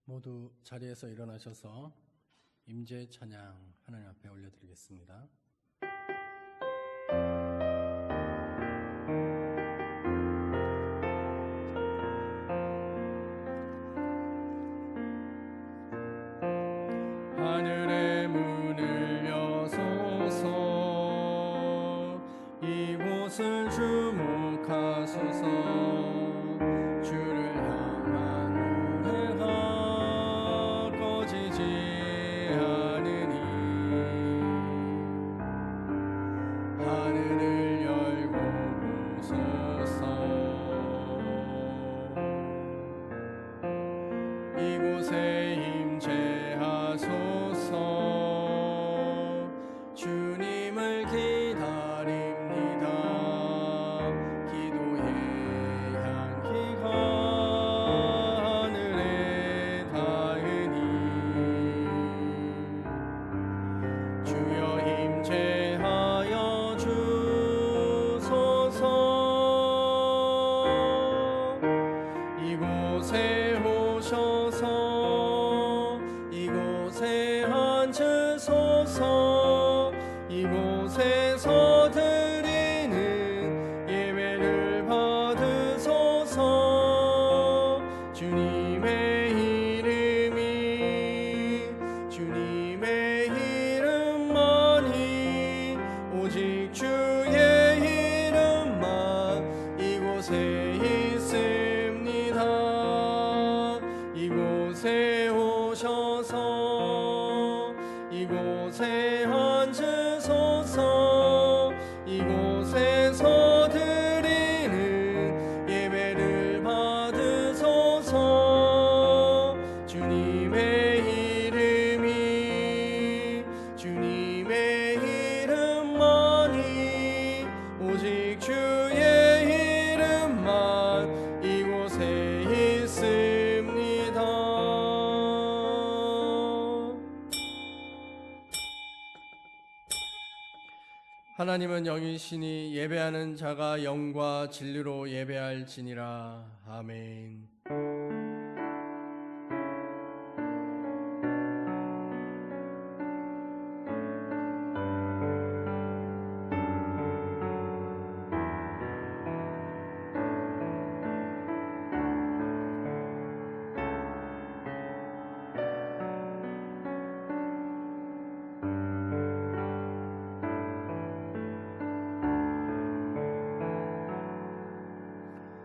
모두 자리에서 일어나셔서 임재 찬양 하나님 앞에 올려드리겠습니다. 하늘의 문을 여소서, 이곳을 주목하소서. 주를 향한 노래가 꺼지지 않으니 하늘을 열고 보소서. 이곳에 임재하소서. 주님을 기다립니다. 기도의 향기가 하늘에 닿으니 주여 임재하여 주소서. 이곳에 오셔서 이곳에 앉으소서. 이곳에서 드리는 예배를 받으소서. 주님의 이름만이 오직 주의 이름만 이곳에 있습니다. 이곳에 오셔서 이곳에 앉으소서. 이곳에서 드리는 예배를 받으소서. 주님의 이름만이 오직 주의 이름만 이곳에 있습니다. 하나님은 영이시니 예배하는 자가 영과 진리로 예배할지니라. 아멘.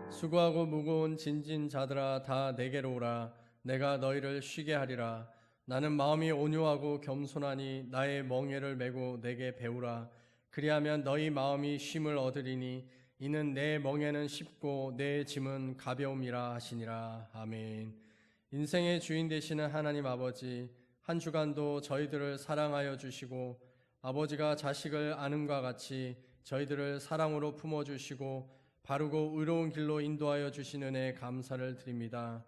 수고하고 무거운 진진 자들아 다 내게로 오라. 내가 너희를 쉬게 하리라. 나는 마음이 온유하고 겸손하니 나의 멍에를 메고 내게 배우라. 그리하면 너희 마음이 쉼을 얻으리니 이는 내 멍에는 쉽고 내 짐은 가벼움이라 하시니라. 아멘. 인생의 주인 되시는 하나님 아버지, 한 주간도 저희들을 사랑하여 주시고 아버지가 자식을 아는과 같이 저희들을 사랑으로 품어주시고 바르고 의로운 길로 인도하여 주신 은혜에 감사를 드립니다.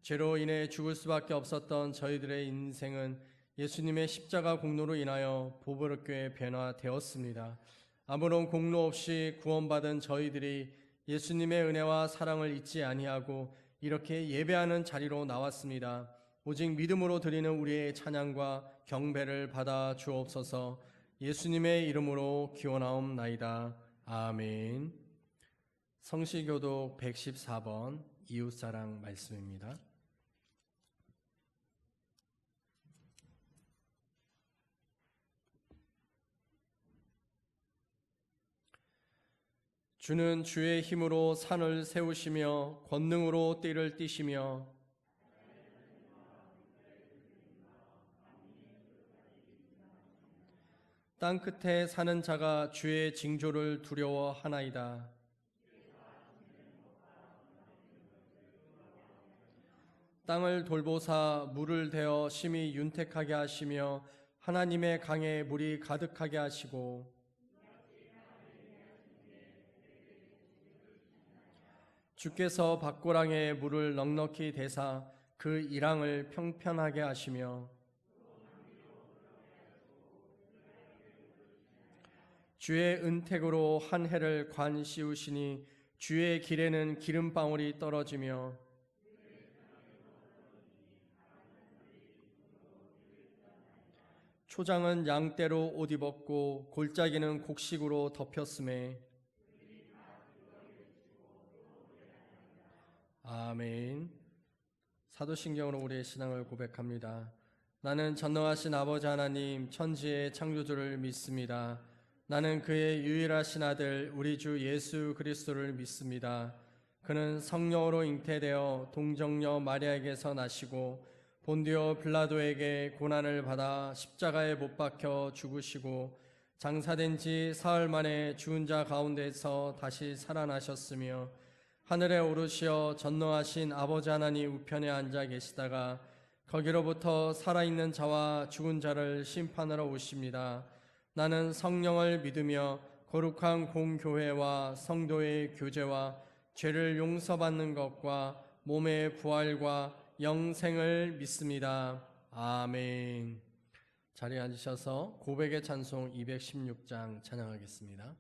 죄로 인해 죽을 수밖에 없었던 저희들의 인생은 예수님의 십자가 공로로 인하여 보배롭게 변화되었습니다. 아무런 공로 없이 구원받은 저희들이 예수님의 은혜와 사랑을 잊지 아니하고 이렇게 예배하는 자리로 나왔습니다. 오직 믿음으로 드리는 우리의 찬양과 경배를 받아 주옵소서. 예수님의 이름으로 기원하옵나이다. 아멘. 성시교독 114번 이웃사랑 말씀입니다. 주는 주의 힘으로 산을 세우시며 권능으로 띠를 띠시며 땅끝에 사는 자가 주의 징조를 두려워하나이다. 땅을 돌보사 물을 대어 심히 윤택하게 하시며 하나님의 강에 물이 가득하게 하시고 주께서 밭고랑에 물을 넉넉히 대사 그 이랑을 평편하게 하시며 주의 은택으로 한 해를 관 씌우시니 주의 길에는 기름방울이 떨어지며 초장은 양떼로 옷 입었고 골짜기는 곡식으로 덮였음에. 아멘. 사도신경으로 우리의 신앙을 고백합니다. 나는 전능하신 아버지 하나님 천지의 창조주를 믿습니다. 나는 그의 유일하신 아들 우리 주 예수 그리스도를 믿습니다. 그는 성령으로 잉태되어 동정녀 마리아에게서 나시고 본디오 빌라도에게 고난을 받아 십자가에 못 박혀 죽으시고 장사된 지 사흘 만에 죽은 자 가운데서 다시 살아나셨으며 하늘에 오르시어 전능하신 아버지 하나님 우편에 앉아 계시다가 거기로부터 살아있는 자와 죽은 자를 심판하러 오십니다. 나는 성령을 믿으며 거룩한 공교회와 성도의 교제와 죄를 용서받는 것과 몸의 부활과 영생을 믿습니다. 아멘. 자리에 앉으셔서 고백의 찬송 216장 찬양하겠습니다.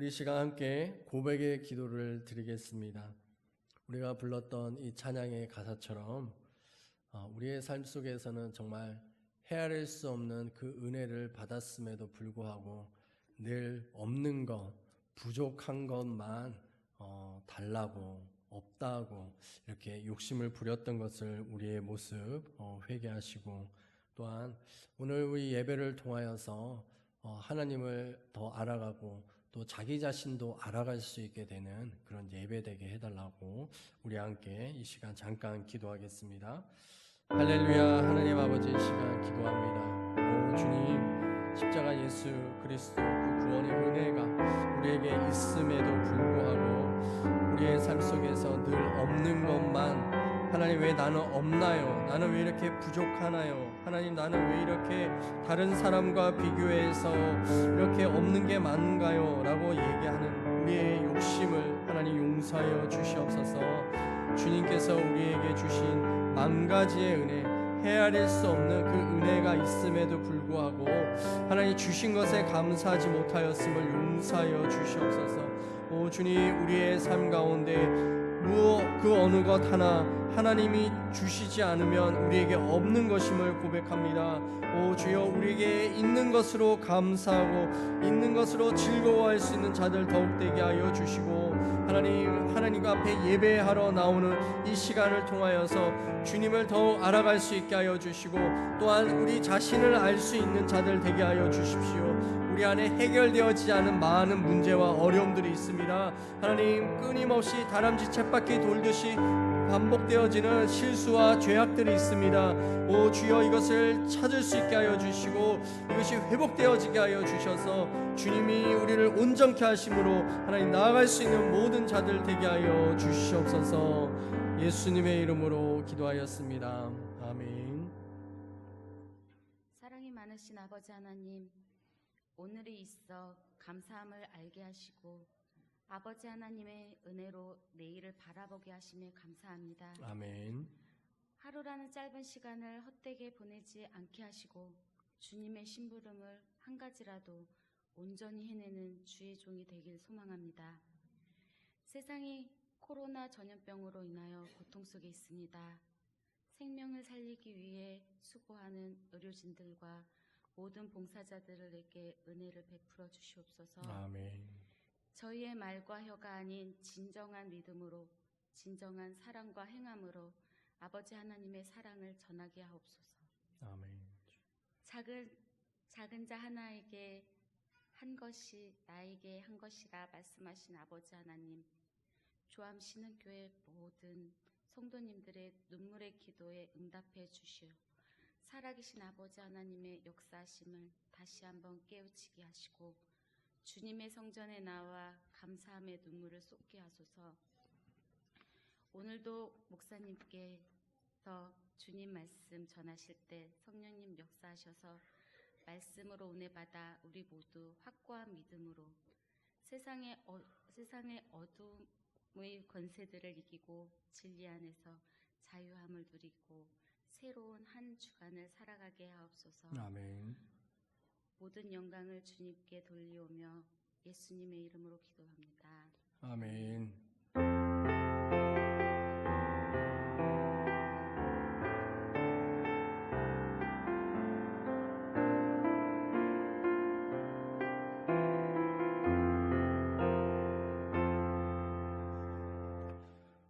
이 시간 함께 고백의 기도를 드리겠습니다. 우리가 불렀던 이 찬양의 가사처럼 우리의 삶 속에서는 정말 헤아릴 수 없는 그 은혜를 받았음에도 불구하고 늘 없는 것, 부족한 것만 달라고 없다고 이렇게 욕심을 부렸던 것을 우리의 모습 회개하시고, 또한 오늘 우리 예배를 통하여서 하나님을 더 알아가고 또 자기 자신도 알아갈 수 있게 되는 그런 예배되게 해달라고 우리 함께 이 시간 잠깐 기도하겠습니다. 할렐루야. 하나님 아버지, 이 시간 기도합니다. 오 주님, 십자가 예수 그리스도 그 구원의 은혜가 우리에게 있음에도 불구하고 우리의 삶 속에서 늘 없는 것만, 하나님 왜 나는 없나요? 나는 왜 이렇게 부족하나요? 하나님 나는 왜 이렇게 다른 사람과 비교해서 이렇게 없는 게 많은가요? 라고 얘기하는 우리의 욕심을 하나님 용서하여 주시옵소서. 주님께서 우리에게 주신 만 가지의 은혜, 헤아릴 수 없는 그 은혜가 있음에도 불구하고 하나님 주신 것에 감사하지 못하였음을 용서하여 주시옵소서. 오 주님, 우리의 삶 가운데 그 어느 것 하나 하나님이 주시지 않으면 우리에게 없는 것임을 고백합니다. 오 주여, 우리에게 있는 것으로 감사하고 있는 것으로 즐거워할 수 있는 자들 더욱 되게 하여 주시고, 하나님 앞에 예배하러 나오는 이 시간을 통하여서 주님을 더욱 알아갈 수 있게 하여 주시고, 또한 우리 자신을 알 수 있는 자들 되게 하여 주십시오. 우리 안에 해결되어지지 않은 많은 문제와 어려움들이 있습니다. 하나님, 끊임없이 다람쥐 쳇바퀴 돌듯이 반복되어지는 실수와 죄악들이 있습니다. 오 주여, 이것을 찾을 수 있게 하여 주시고 이것이 회복되어지게 하여 주셔서 주님이 우리를 온전케 하심으로 하나님 나아갈 수 있는 모든 자들 되게 하여 주시옵소서. 예수님의 이름으로 기도하였습니다. 아멘. 사랑이 많으신 아버지 하나님, 오늘이 있어 감사함을 알게 하시고 아버지 하나님의 은혜로 내일을 바라보게 하심에 감사합니다. 아멘. 하루라는 짧은 시간을 헛되게 보내지 않게 하시고 주님의 심부름을 한 가지라도 온전히 해내는 주의 종이 되길 소망합니다. 세상이 코로나 전염병으로 인하여 고통 속에 있습니다. 생명을 살리기 위해 수고하는 의료진들과 모든 봉사자들에게 은혜를 베풀어 주시옵소서. 아멘. 저희의 말과 혀가 아닌 진정한 믿음으로, 진정한 사랑과 행함으로 아버지 하나님의 사랑을 전하게 하옵소서. 아멘. 작은 자 하나에게 한 것이 나에게 한 것이라 말씀하신 아버지 하나님, 조암 신흥교회 모든 성도님들의 눈물의 기도에 응답해 주시오. 살아계신 아버지 하나님의 역사하심을 다시 한번 깨우치게 하시고 주님의 성전에 나와 감사함의 눈물을 쏟게 하소서. 오늘도 목사님께서 주님 말씀 전하실 때 성령님 역사하셔서 말씀으로 은혜 받아 우리 모두 확고한 믿음으로 세상의 어둠의 권세들을 이기고 진리 안에서 자유함을 누리고 새로운 한 주간을 살아가게 하옵소서. 아멘. 모든 영광을 주님께 돌리오며 예수님의 이름으로 기도합니다. 아멘.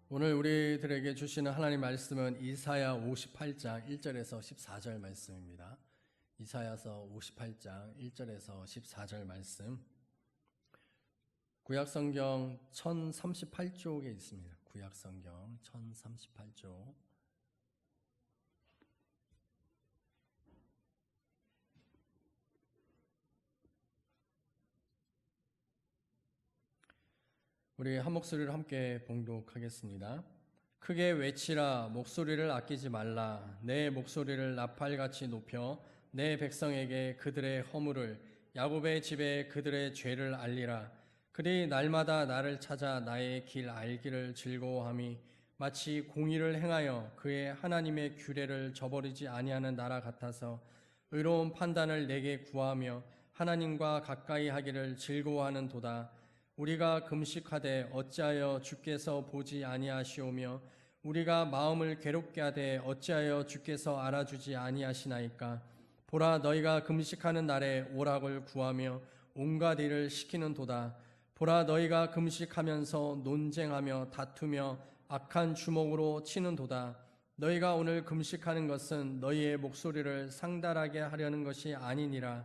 오늘 우리들에게 주시는 하나님 말씀은 이사야 58장 1절에서 14절 말씀입니다. 이사야서 58장 1절에서 14절 말씀, 구약성경 1038쪽에 있습니다. 구약성경 1038쪽. 우리 한 목소리를 함께 봉독하겠습니다. 크게 외치라, 목소리를 아끼지 말라. 내 목소리를 나팔같이 높여 내 백성에게 그들의 허물을, 야곱의 집에 그들의 죄를 알리라. 그들이 날마다 나를 찾아 나의 길 알기를 즐거워함이 마치 공의를 행하여 그의 하나님의 규례를 저버리지 아니하는 나라 같아서 의로운 판단을 내게 구하며 하나님과 가까이 하기를 즐거워하는 도다. 우리가 금식하되 어찌하여 주께서 보지 아니하시오며 우리가 마음을 괴롭게 하되 어찌하여 주께서 알아주지 아니하시나이까. 보라, 너희가 금식하는 날에 오락을 구하며 온갖 일을 시키는 도다. 보라, 너희가 금식하면서 논쟁하며 다투며 악한 주먹으로 치는 도다. 너희가 오늘 금식하는 것은 너희의 목소리를 상달하게 하려는 것이 아니니라.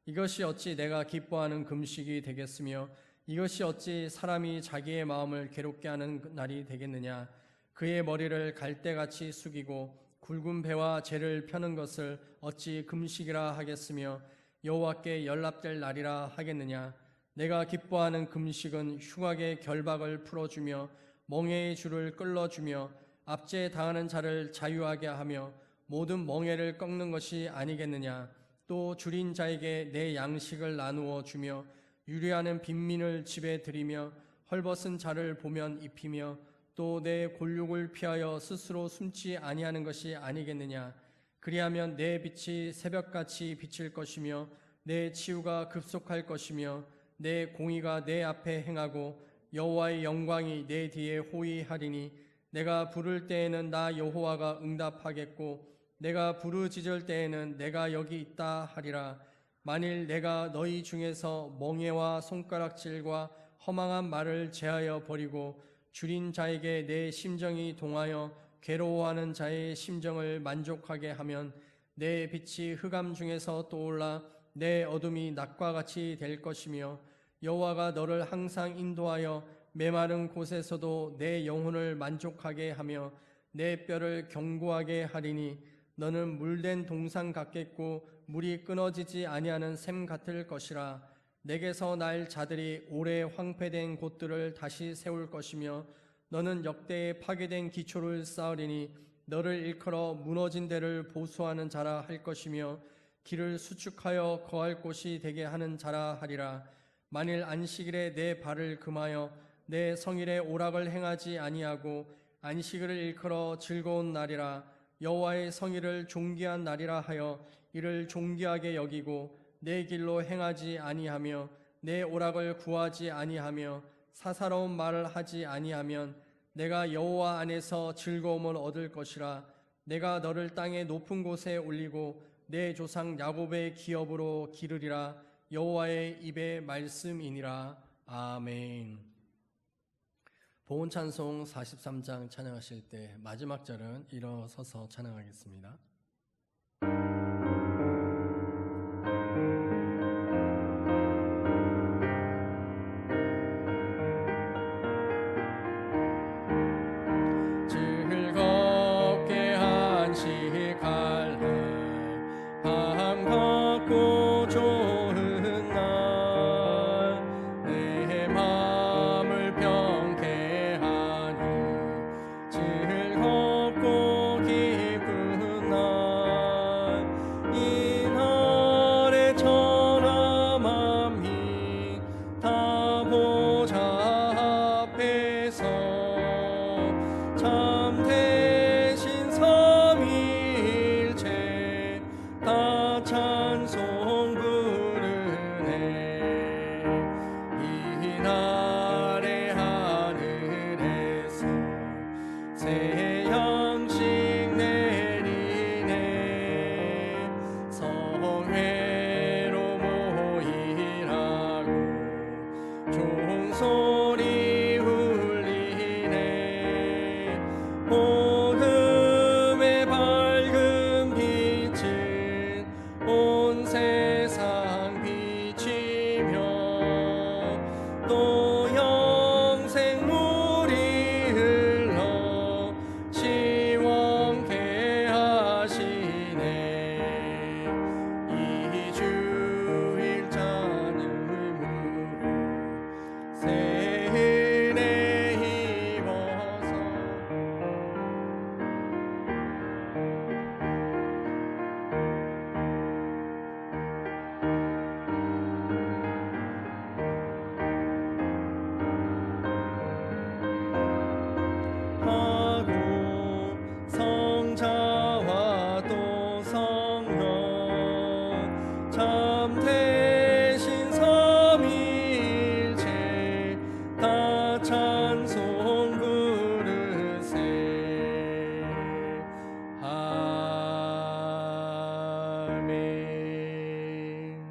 이것이 어찌 내가 기뻐하는 금식이 되겠으며 이것이 어찌 사람이 자기의 마음을 괴롭게 하는 날이 되겠느냐. 그의 머리를 갈대같이 숙이고 굵은 배와 재를 펴는 것을 어찌 금식이라 하겠으며 여호와께 연락될 날이라 하겠느냐. 내가 기뻐하는 금식은 흉악의 결박을 풀어주며 멍에의 줄을 끌어주며 압제에 당하는 자를 자유하게 하며 모든 멍에를 꺾는 것이 아니겠느냐. 또 줄인 자에게 내 양식을 나누어 주며 유리하는 빈민을 집에 들이며 헐벗은 자를 보면 입히며 또 내 골육을 피하여 스스로 숨지 아니하는 것이 아니겠느냐. 그리하면 내 빛이 새벽같이 비칠 것이며 내 치유가 급속할 것이며 내 공의가 내 앞에 행하고 여호와의 영광이 내 뒤에 호위하리니 내가 부를 때에는 나 여호와가 응답하겠고 내가 부르짖을 때에는 내가 여기 있다 하리라. 만일 내가 너희 중에서 멍에와 손가락질과 허망한 말을 제하여 버리고 줄인 자에게 내 심정이 동하여 괴로워하는 자의 심정을 만족하게 하면 내 빛이 흑암 중에서 떠올라 내 어둠이 낮과 같이 될 것이며 여호와가 너를 항상 인도하여 메마른 곳에서도 내 영혼을 만족하게 하며 내 뼈를 견고하게 하리니 너는 물된 동상 같겠고 물이 끊어지지 아니하는 샘 같을 것이라. 내게서 날 자들이 오래 황폐된 곳들을 다시 세울 것이며 너는 역대에 파괴된 기초를 쌓으리니 너를 일컬어 무너진 데를 보수하는 자라 할 것이며 길을 수축하여 거할 곳이 되게 하는 자라 하리라. 만일 안식일에 내 발을 금하여 내 성일에 오락을 행하지 아니하고 안식일을 일컬어 즐거운 날이라 여호와의 성일을 존귀한 날이라 하여 이를 존귀하게 여기고 내 길로 행하지 아니하며 내 오락을 구하지 아니하며 사사로운 말을 하지 아니하면 내가 여호와 안에서 즐거움을 얻을 것이라. 내가 너를 땅의 높은 곳에 올리고 내 조상 야곱의 기업으로 기르리라. 여호와의 입의 말씀이니라. 아멘. 보온 찬송 43장 찬양하실 때 마지막 절은 일어서서 찬양하겠습니다. 즐겁게 한식할 날 반갑고 좋은 날 내 마음을 평케 하니 즐겁고 기쁜 날 이 날에 천하 만민 다 보좌 앞에서 참 대신 삼위일체 다 찬송 부르네. 이 날에 하늘에서 새 양식 내리네. 성회로 모이라고 종소리 울리네. 복음의 밝은 빛은 온 세상 비치며 또 영생물이 흘러 시원케 하시네. 이 주일자는 무릇 새 은혜 입어서 하고 성자와 또 성령 참 대신 삼위일체 다 찬송 부르세. 아멘.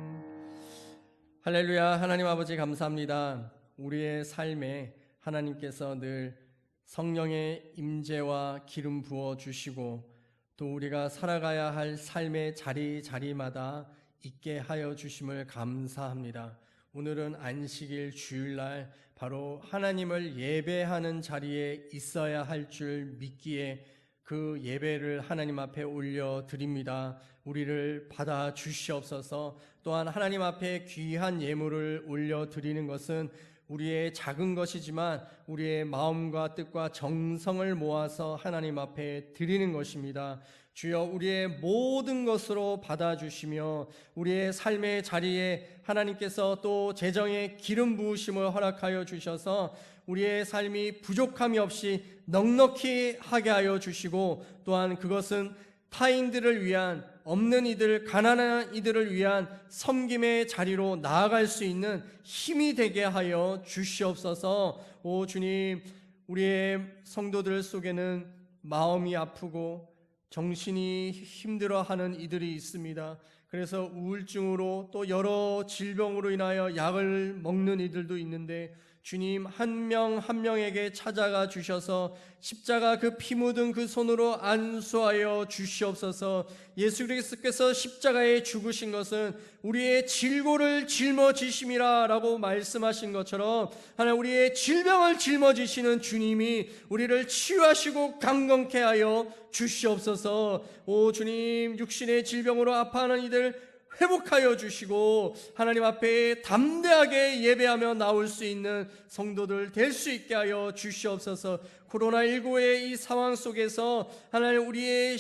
할렐루야. 하나님 아버지 감사합니다. 우리의 삶에 하나님께서 늘 성령의 임재와 기름 부어 주시고 또 우리가 살아가야 할 삶의 자리마다 있게 하여 주심을 감사합니다. 오늘은 안식일 주일날 바로 하나님을 예배하는 자리에 있어야 할 줄 믿기에 그 예배를 하나님 앞에 올려드립니다. 우리를 받아 주시옵소서. 또한 하나님 앞에 귀한 예물을 올려드리는 것은 우리의 작은 것이지만 우리의 마음과 뜻과 정성을 모아서 하나님 앞에 드리는 것입니다. 주여, 우리의 모든 것으로 받아주시며 우리의 삶의 자리에 하나님께서 또 재정의 기름 부으심을 허락하여 주셔서 우리의 삶이 부족함이 없이 넉넉히 하게 하여 주시고, 또한 그것은 타인들을 위한, 없는 이들, 가난한 이들을 위한 섬김의 자리로 나아갈 수 있는 힘이 되게 하여 주시옵소서. 오 주님, 우리의 성도들 속에는 마음이 아프고 정신이 힘들어하는 이들이 있습니다. 그래서 우울증으로 또 여러 질병으로 인하여 약을 먹는 이들도 있는데, 주님 한 명 한 명에게 찾아가 주셔서 십자가 그 피 묻은 그 손으로 안수하여 주시옵소서. 예수 그리스도께서 십자가에 죽으신 것은 우리의 질고를 짊어지심이라 라고 말씀하신 것처럼, 하나님 우리의 질병을 짊어지시는 주님이 우리를 치유하시고 강건케 하여 주시옵소서. 오 주님, 육신의 질병으로 아파하는 이들 회복하여 주시고 하나님 앞에 담대하게 예배하며 나올 수 있는 성도들 될 수 있게 하여 주시옵소서. 코로나19의 이 상황 속에서 하나님 우리의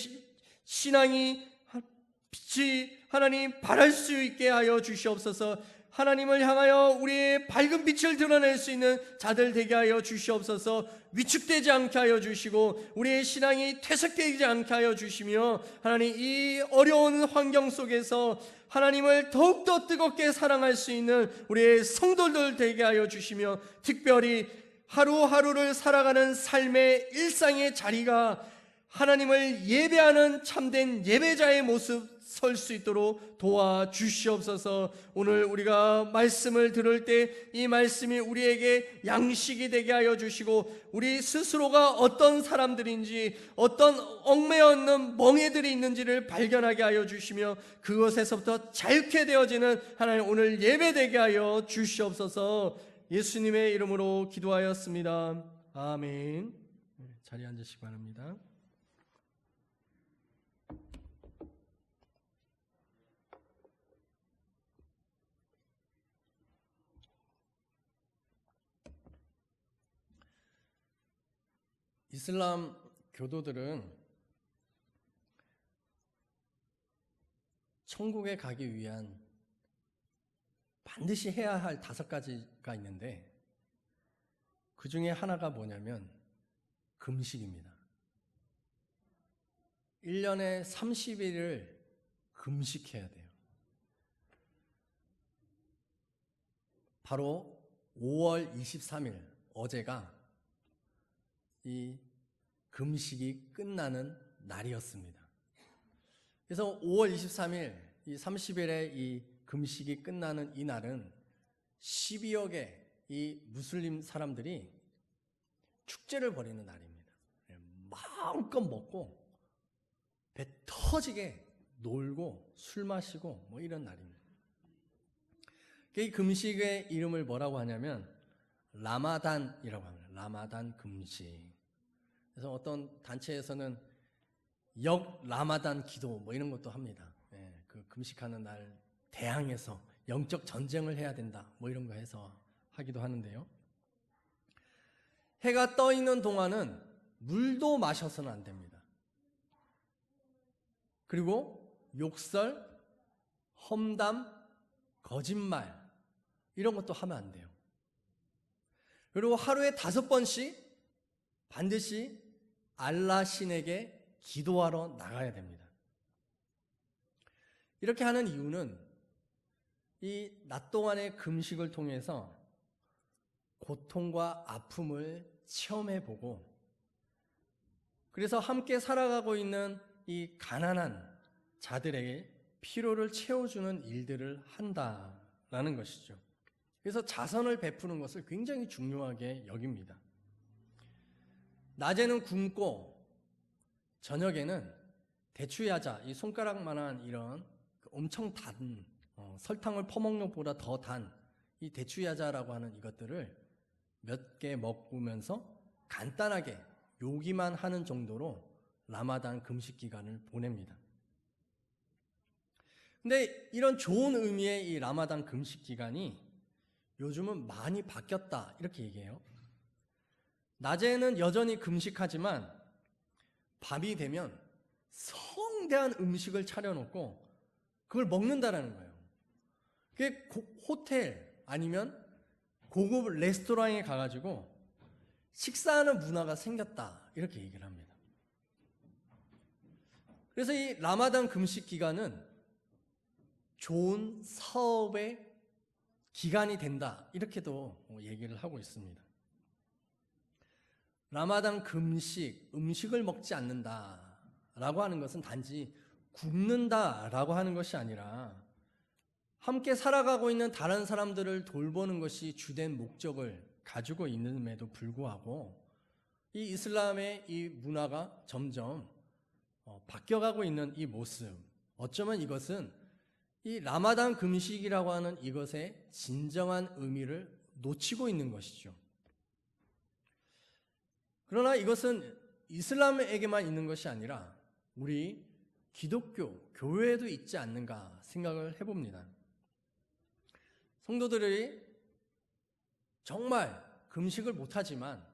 신앙이 빛이 하나님 발할 수 있게 하여 주시옵소서. 하나님을 향하여 우리의 밝은 빛을 드러낼 수 있는 자들 되게 하여 주시옵소서. 위축되지 않게 하여 주시고 우리의 신앙이 퇴색되지 않게 하여 주시며, 하나님 이 어려운 환경 속에서 하나님을 더욱더 뜨겁게 사랑할 수 있는 우리의 성도들 되게 하여 주시며, 특별히 하루하루를 살아가는 삶의 일상의 자리가 하나님을 예배하는 참된 예배자의 모습 설 수 있도록 도와주시옵소서. 오늘 우리가 말씀을 들을 때 이 말씀이 우리에게 양식이 되게 하여 주시고, 우리 스스로가 어떤 사람들인지, 어떤 얽매여 있는 멍에들이 있는지를 발견하게 하여 주시며, 그것에서부터 자유케 되어지는 하나님 오늘 예배되게 하여 주시옵소서. 예수님의 이름으로 기도하였습니다. 아멘. 자리에 앉으시기 바랍니다. 이슬람 교도들은 천국에 가기 위한 반드시 해야 할 5가지가 있는데, 그 중에 하나가 뭐냐면 금식입니다. 1년에 30일을 금식해야 돼요. 바로 5월 23일, 어제가 이 금식이 끝나는 날이었습니다. 그래서 5월 23일, 이 30일에 이 금식이 끝나는 이 날은 12여 개 이 무슬림 사람들이 축제를 벌이는 날입니다. 마음껏 먹고 배 터지게 놀고 술 마시고 뭐 이런 날입니다. 이 금식의 이름을 뭐라고 하냐면 라마단이라고 합니다. 라마단 금식. 그래서 어떤 단체에서는 역 라마단 기도 뭐 이런 것도 합니다. 그 금식하는 날 대항해서 영적 전쟁을 해야 된다 뭐 이런 거 해서 하기도 하는데요. 해가 떠 있는 동안은 물도 마셔서는 안 됩니다. 그리고 욕설, 험담, 거짓말 이런 것도 하면 안 돼요. 그리고 하루에 5번씩 반드시 알라 신에게 기도하러 나가야 됩니다. 이렇게 하는 이유는 이 낮 동안의 금식을 통해서 고통과 아픔을 체험해보고, 그래서 함께 살아가고 있는 이 가난한 자들에게 피로를 채워주는 일들을 한다라는 것이죠. 그래서 자선을 베푸는 것을 굉장히 중요하게 여깁니다. 낮에는 굶고 저녁에는 대추야자, 이 손가락만한 이런 엄청 단, 설탕을 퍼먹는 것보다 더 단 이 대추야자라고 하는 이것들을 몇 개 먹으면서 간단하게 요기만 하는 정도로 라마단 금식 기간을 보냅니다. 근데 이런 좋은 의미의 이 라마단 금식 기간이 요즘은 많이 바뀌었다 이렇게 얘기해요. 낮에는 여전히 금식하지만 밤이 되면 성대한 음식을 차려놓고 그걸 먹는다라는 거예요. 그게 호텔 아니면 고급 레스토랑에 가가지고 식사하는 문화가 생겼다 이렇게 얘기를 합니다. 그래서 이 라마단 금식 기간은 좋은 사업의 기간이 된다 이렇게도 얘기를 하고 있습니다. 라마단 금식, 음식을 먹지 않는다라고 하는 것은 단지 굶는다라고 하는 것이 아니라 함께 살아가고 있는 다른 사람들을 돌보는 것이 주된 목적을 가지고 있음에도 불구하고 이 이슬람의 이 문화가 점점 바뀌어가고 있는 이 모습, 어쩌면 이것은 이 라마단 금식이라고 하는 이것의 진정한 의미를 놓치고 있는 것이죠. 그러나 이것은 이슬람에게만 있는 것이 아니라 우리 기독교, 교회에도 있지 않는가 생각을 해봅니다. 성도들이 정말 금식을 못하지만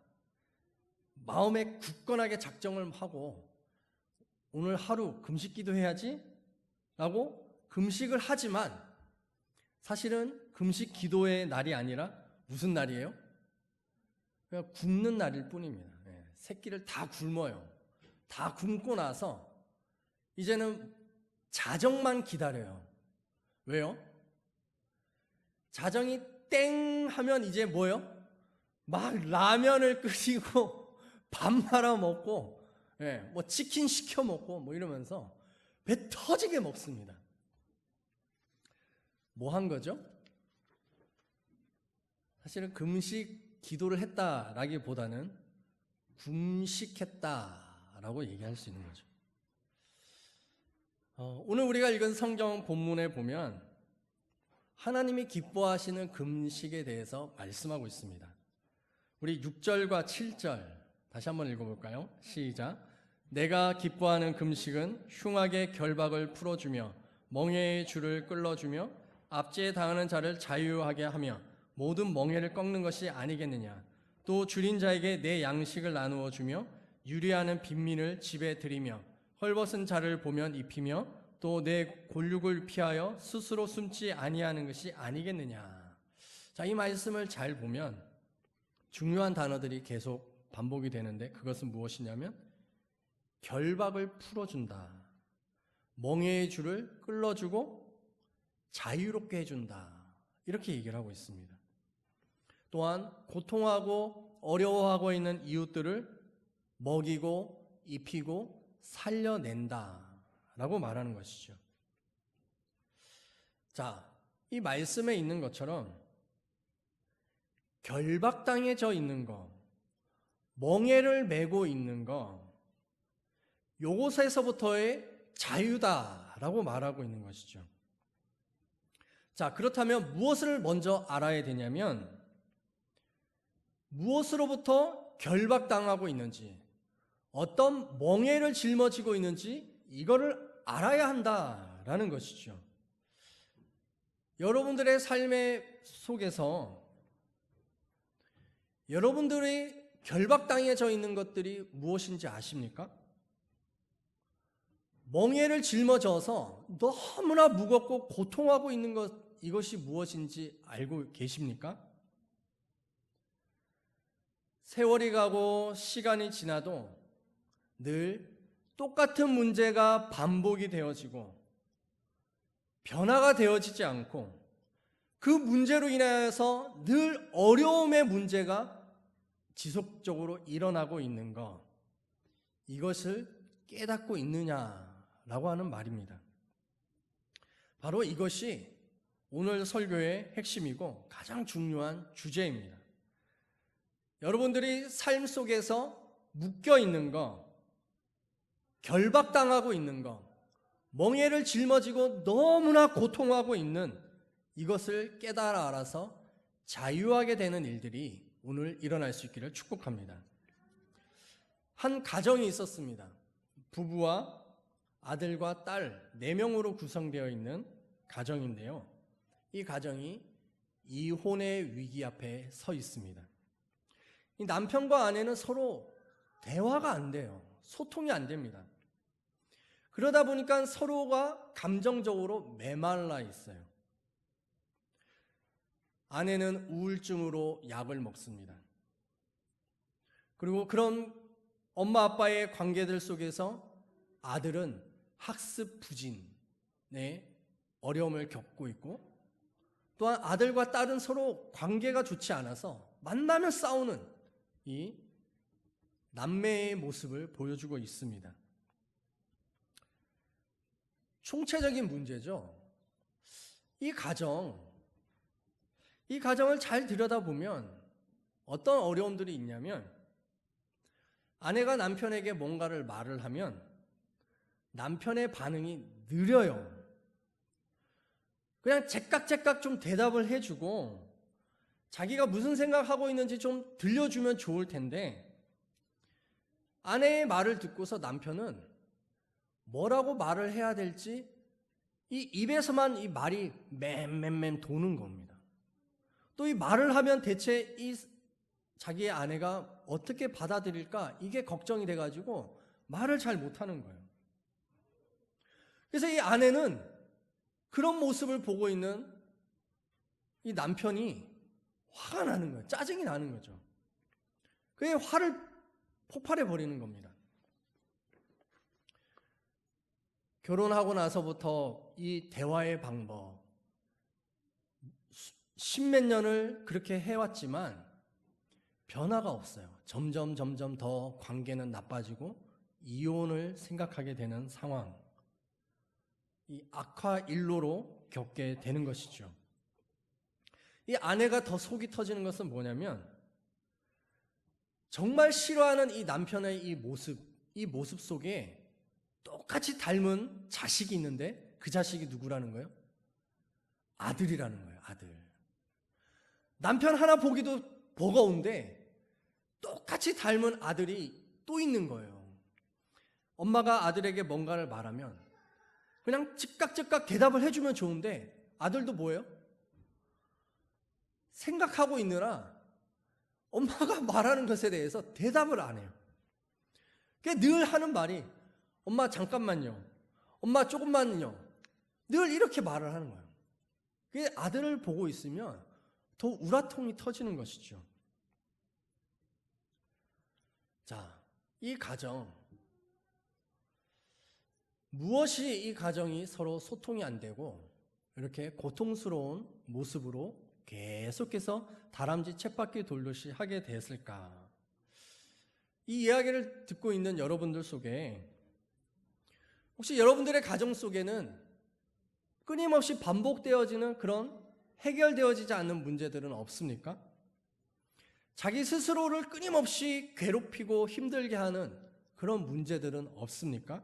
마음에 굳건하게 작정을 하고 오늘 하루 금식 기도해야지 라고 금식을 하지만 사실은 금식 기도의 날이 아니라 무슨 날이에요? 그냥 굶는 날일 뿐입니다. 새끼를 다 굶어요. 다 굶고 나서 이제는 자정만 기다려요. 왜요? 자정이 땡 하면 이제 뭐요? 막 라면을 끓이고 밥 말아 먹고 뭐 치킨 시켜 먹고 뭐 이러면서 배 터지게 먹습니다. 뭐 한 거죠? 사실은 금식 기도를 했다라기보다는 굶식했다라고 얘기할 수 있는 거죠. 오늘 우리가 읽은 성경 본문에 보면 하나님이 기뻐하시는 금식에 대해서 말씀하고 있습니다. 우리 6절과 7절 다시 한번 읽어볼까요? 시작. 내가 기뻐하는 금식은 흉악의 결박을 풀어주며 멍에의 줄을 끌어주며 압제에 당하는 자를 자유하게 하며 모든 멍에를 꺾는 것이 아니겠느냐. 또 줄인 자에게 내 양식을 나누어 주며 유리하는 빈민을 집에 들이며 헐벗은 자를 보면 입히며 또 내 골육을 피하여 스스로 숨지 아니하는 것이 아니겠느냐. 자, 이 말씀을 잘 보면 중요한 단어들이 계속 반복이 되는데 그것은 무엇이냐면 결박을 풀어준다. 멍에의 줄을 끌어주고 자유롭게 해준다. 이렇게 얘기를 하고 있습니다. 또한 고통하고 어려워하고 있는 이웃들을 먹이고 입히고 살려낸다 라고 말하는 것이죠. 자, 이 말씀에 있는 것처럼 결박당해져 있는 거, 멍에를 메고 있는 거, 요것에서부터의 자유다라고 말하고 있는 것이죠. 자, 그렇다면 무엇을 먼저 알아야 되냐면 무엇으로부터 결박당하고 있는지, 어떤 멍에를 짊어지고 있는지 이거를 알아야 한다라는 것이죠. 여러분들의 삶의 속에서 여러분들이 결박당해져 있는 것들이 무엇인지 아십니까? 멍에를 짊어져서 너무나 무겁고 고통하고 있는 것, 이것이 무엇인지 알고 계십니까? 세월이 가고 시간이 지나도 늘 똑같은 문제가 반복이 되어지고 변화가 되어지지 않고 그 문제로 인해서 늘 어려움의 문제가 지속적으로 일어나고 있는 것, 이것을 깨닫고 있느냐라고 하는 말입니다. 바로 이것이 오늘 설교의 핵심이고 가장 중요한 주제입니다. 여러분들이 삶 속에서 묶여 있는 것, 결박당하고 있는 것, 멍에를 짊어지고 너무나 고통하고 있는 이것을 깨달아 알아서 자유하게 되는 일들이 오늘 일어날 수 있기를 축복합니다. 한 가정이 있었습니다. 부부와 아들과 딸 4명으로 구성되어 있는 가정인데요. 이 가정이 이혼의 위기 앞에 서 있습니다. 이 남편과 아내는 서로 대화가 안 돼요. 소통이 안 됩니다. 그러다 보니까 서로가 감정적으로 메말라 있어요. 아내는 우울증으로 약을 먹습니다. 그리고 그런 엄마 아빠의 관계들 속에서 아들은 학습 부진의 어려움을 겪고 있고, 또한 아들과 딸은 서로 관계가 좋지 않아서 만나면 싸우는 이 남매의 모습을 보여주고 있습니다. 총체적인 문제죠. 이 가정을 잘 들여다보면 어떤 어려움들이 있냐면, 아내가 남편에게 뭔가를 말을 하면 남편의 반응이 느려요. 그냥 제깍제깍 좀 대답을 해주고 자기가 무슨 생각하고 있는지 좀 들려주면 좋을 텐데, 아내의 말을 듣고서 남편은 뭐라고 말을 해야 될지 이 입에서만 이 말이 맴 도는 겁니다. 또 이 말을 하면 대체 이 자기의 아내가 어떻게 받아들일까, 이게 걱정이 돼가지고 말을 잘 못하는 거예요. 그래서 이 아내는 그런 모습을 보고 있는 이 남편이 화가 나는 거예요. 짜증이 나는 거죠. 그의 화를 폭발해 버리는 겁니다. 결혼하고 나서부터 이 대화의 방법, 십몇 년을 그렇게 해왔지만 변화가 없어요. 점점 더 관계는 나빠지고 이혼을 생각하게 되는 상황, 이 악화 일로로 겪게 되는 것이죠. 이 아내가 더 속이 터지는 것은 뭐냐면, 정말 싫어하는 이 남편의 이 모습 속에 똑같이 닮은 자식이 있는데, 그 자식이 누구라는 거예요? 아들이라는 거예요. 아들. 남편 하나 보기도 버거운데 똑같이 닮은 아들이 또 있는 거예요. 엄마가 아들에게 뭔가를 말하면 그냥 즉각 대답을 해주면 좋은데, 아들도 뭐예요? 생각하고 있느라 엄마가 말하는 것에 대해서 대답을 안 해요. 늘 하는 말이 엄마 잠깐만요, 엄마 조금만요, 늘 이렇게 말을 하는 거예요. 그게 아들을 보고 있으면 더 우라통이 터지는 것이죠. 자, 이 가정, 무엇이 이 가정이 서로 소통이 안 되고 이렇게 고통스러운 모습으로 계속해서 다람쥐 쳇바퀴 돌듯이 하게 됐을까? 이 이야기를 듣고 있는 여러분들 속에 혹시 여러분들의 가정 속에는 끊임없이 반복되어지는 그런 해결되어지지 않는 문제들은 없습니까? 자기 스스로를 끊임없이 괴롭히고 힘들게 하는 그런 문제들은 없습니까?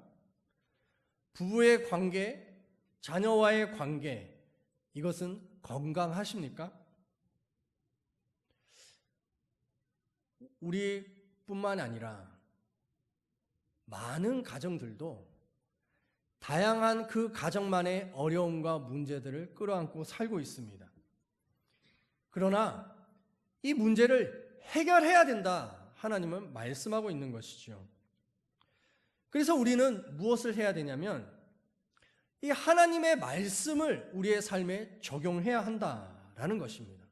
부부의 관계, 자녀와의 관계, 이것은 건강하십니까? 우리뿐만 아니라 많은 가정들도 다양한 그 가정만의 어려움과 문제들을 끌어안고 살고 있습니다. 그러나 이 문제를 해결해야 된다, 하나님은 말씀하고 있는 것이죠. 그래서 우리는 무엇을 해야 되냐면, 이 하나님의 말씀을 우리의 삶에 적용해야 한다라는 것입니다.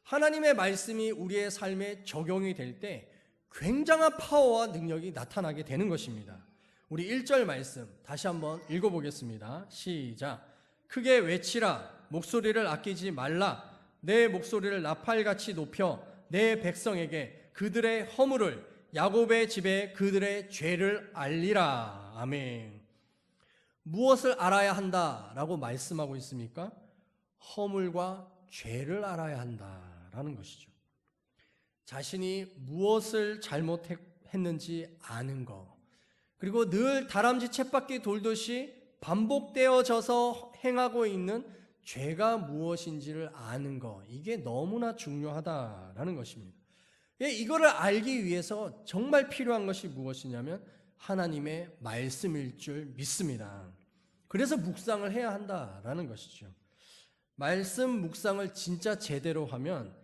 하나님의 말씀이 우리의 삶에 적용이 될 때 굉장한 파워와 능력이 나타나게 되는 것입니다. 우리 1절 말씀 다시 한번 읽어보겠습니다. 시작. 크게 외치라, 목소리를 아끼지 말라. 내 목소리를 나팔같이 높여 내 백성에게 그들의 허물을, 야곱의 집에 그들의 죄를 알리라. 아멘. 무엇을 알아야 한다라고 말씀하고 있습니까? 허물과 죄를 알아야 한다라는 것이죠. 자신이 무엇을 잘못했는지 아는 것, 그리고 늘 다람쥐 쳇바퀴 돌듯이 반복되어져서 행하고 있는 죄가 무엇인지를 아는 것, 이게 너무나 중요하다라는 것입니다. 이거를 알기 위해서 정말 필요한 것이 무엇이냐면 하나님의 말씀일 줄 믿습니다. 그래서 묵상을 해야 한다라는 것이죠. 말씀 묵상을 진짜 제대로 하면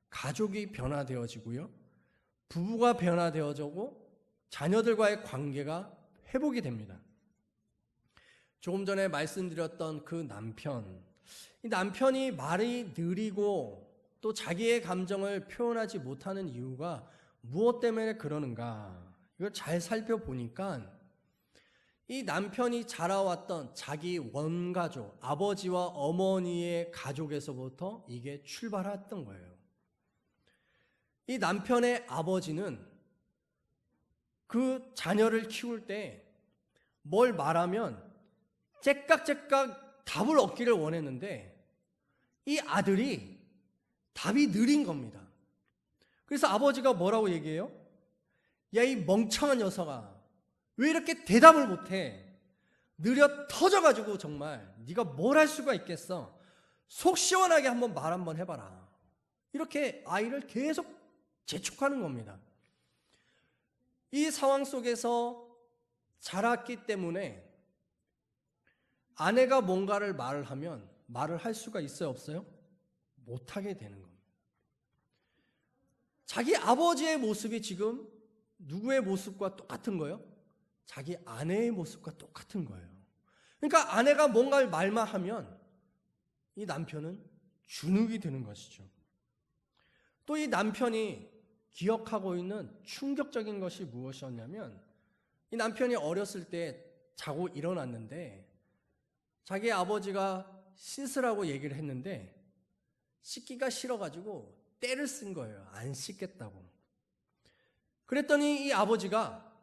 가족이 변화되어지고요, 부부가 변화되어지고 자녀들과의 관계가 회복이 됩니다. 조금 전에 말씀드렸던 그 남편, 이 남편이 말이 느리고 또 자기의 감정을 표현하지 못하는 이유가 무엇 때문에 그러는가, 이걸 잘 살펴보니까 이 남편이 자라왔던 자기 원가족, 아버지와 어머니의 가족에서부터 이게 출발했던 거예요. 이 남편의 아버지는 그 자녀를 키울 때 뭘 말하면 째깍째깍 답을 얻기를 원했는데 이 아들이 답이 느린 겁니다. 그래서 아버지가 뭐라고 얘기해요? 야, 이 멍청한 녀석아, 왜 이렇게 대답을 못해? 느려 터져가지고 정말 네가 뭘 할 수가 있겠어? 속 시원하게 한번 말 한번 해봐라. 이렇게 아이를 계속 재촉하는 겁니다. 이 상황 속에서 자랐기 때문에 아내가 뭔가를 말을 하면 말을 할 수가 있어요, 없어요? 못하게 되는 겁니다. 자기 아버지의 모습이 지금 누구의 모습과 똑같은 거예요? 자기 아내의 모습과 똑같은 거예요. 그러니까 아내가 뭔가를 말만 하면 이 남편은 주눅이 드는 것이죠. 또 이 남편이 기억하고 있는 충격적인 것이 무엇이었냐면, 이 남편이 어렸을 때 자고 일어났는데 자기 아버지가 씻으라고 얘기를 했는데 씻기가 싫어가지고 때를 쓴 거예요. 안 씻겠다고. 그랬더니 이 아버지가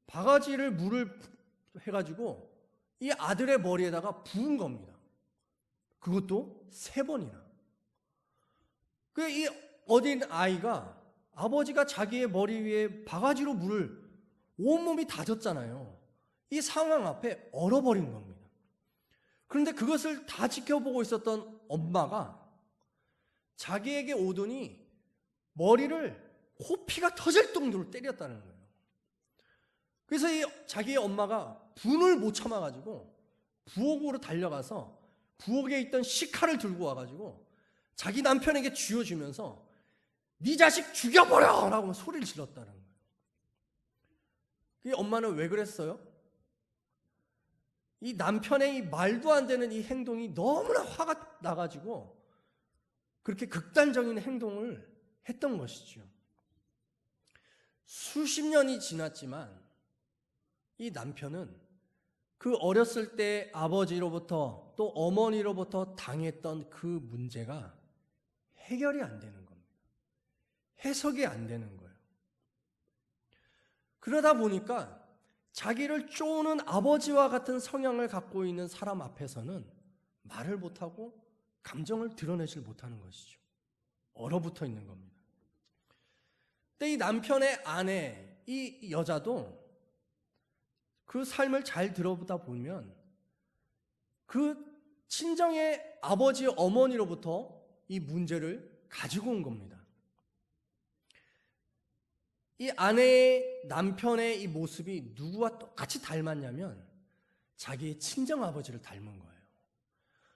바가지를 물을 해가지고 이 아들의 머리에다가 부은 겁니다. 그것도 3번이나. 이 어린 아이가 아버지가 자기의 머리 위에 바가지로 물을 온몸이 다 젖잖아요. 이 상황 앞에 얼어버린 겁니다. 그런데 그것을 다 지켜보고 있었던 엄마가 자기에게 오더니 머리를 코피가 터질 정도로 때렸다는 거예요. 그래서 자기의 엄마가 분을 못 참아가지고 부엌으로 달려가서 부엌에 있던 식칼을 들고 와가지고 자기 남편에게 쥐어주면서 네 자식 죽여버려! 라고 소리를 질렀다는 거예요. 그 엄마는 왜 그랬어요? 이 남편의 이 말도 안 되는 이 행동이 너무나 화가 나가지고 그렇게 극단적인 행동을 했던 것이죠. 수십 년이 지났지만 이 남편은 그 어렸을 때 아버지로부터 또 어머니로부터 당했던 그 문제가 해결이 안 되는 겁니다. 해석이 안 되는 거예요. 그러다 보니까 자기를 쪼는 아버지와 같은 성향을 갖고 있는 사람 앞에서는 말을 못하고 감정을 드러내질 못하는 것이죠. 얼어붙어 있는 겁니다. 근데 이 남편의 아내, 이 여자도 그 삶을 잘 들어보다 보면 그 친정의 아버지, 어머니로부터 이 문제를 가지고 온 겁니다. 이 아내의, 남편의 이 모습이 누구와 똑같이 닮았냐면 자기의 친정아버지를 닮은 거예요.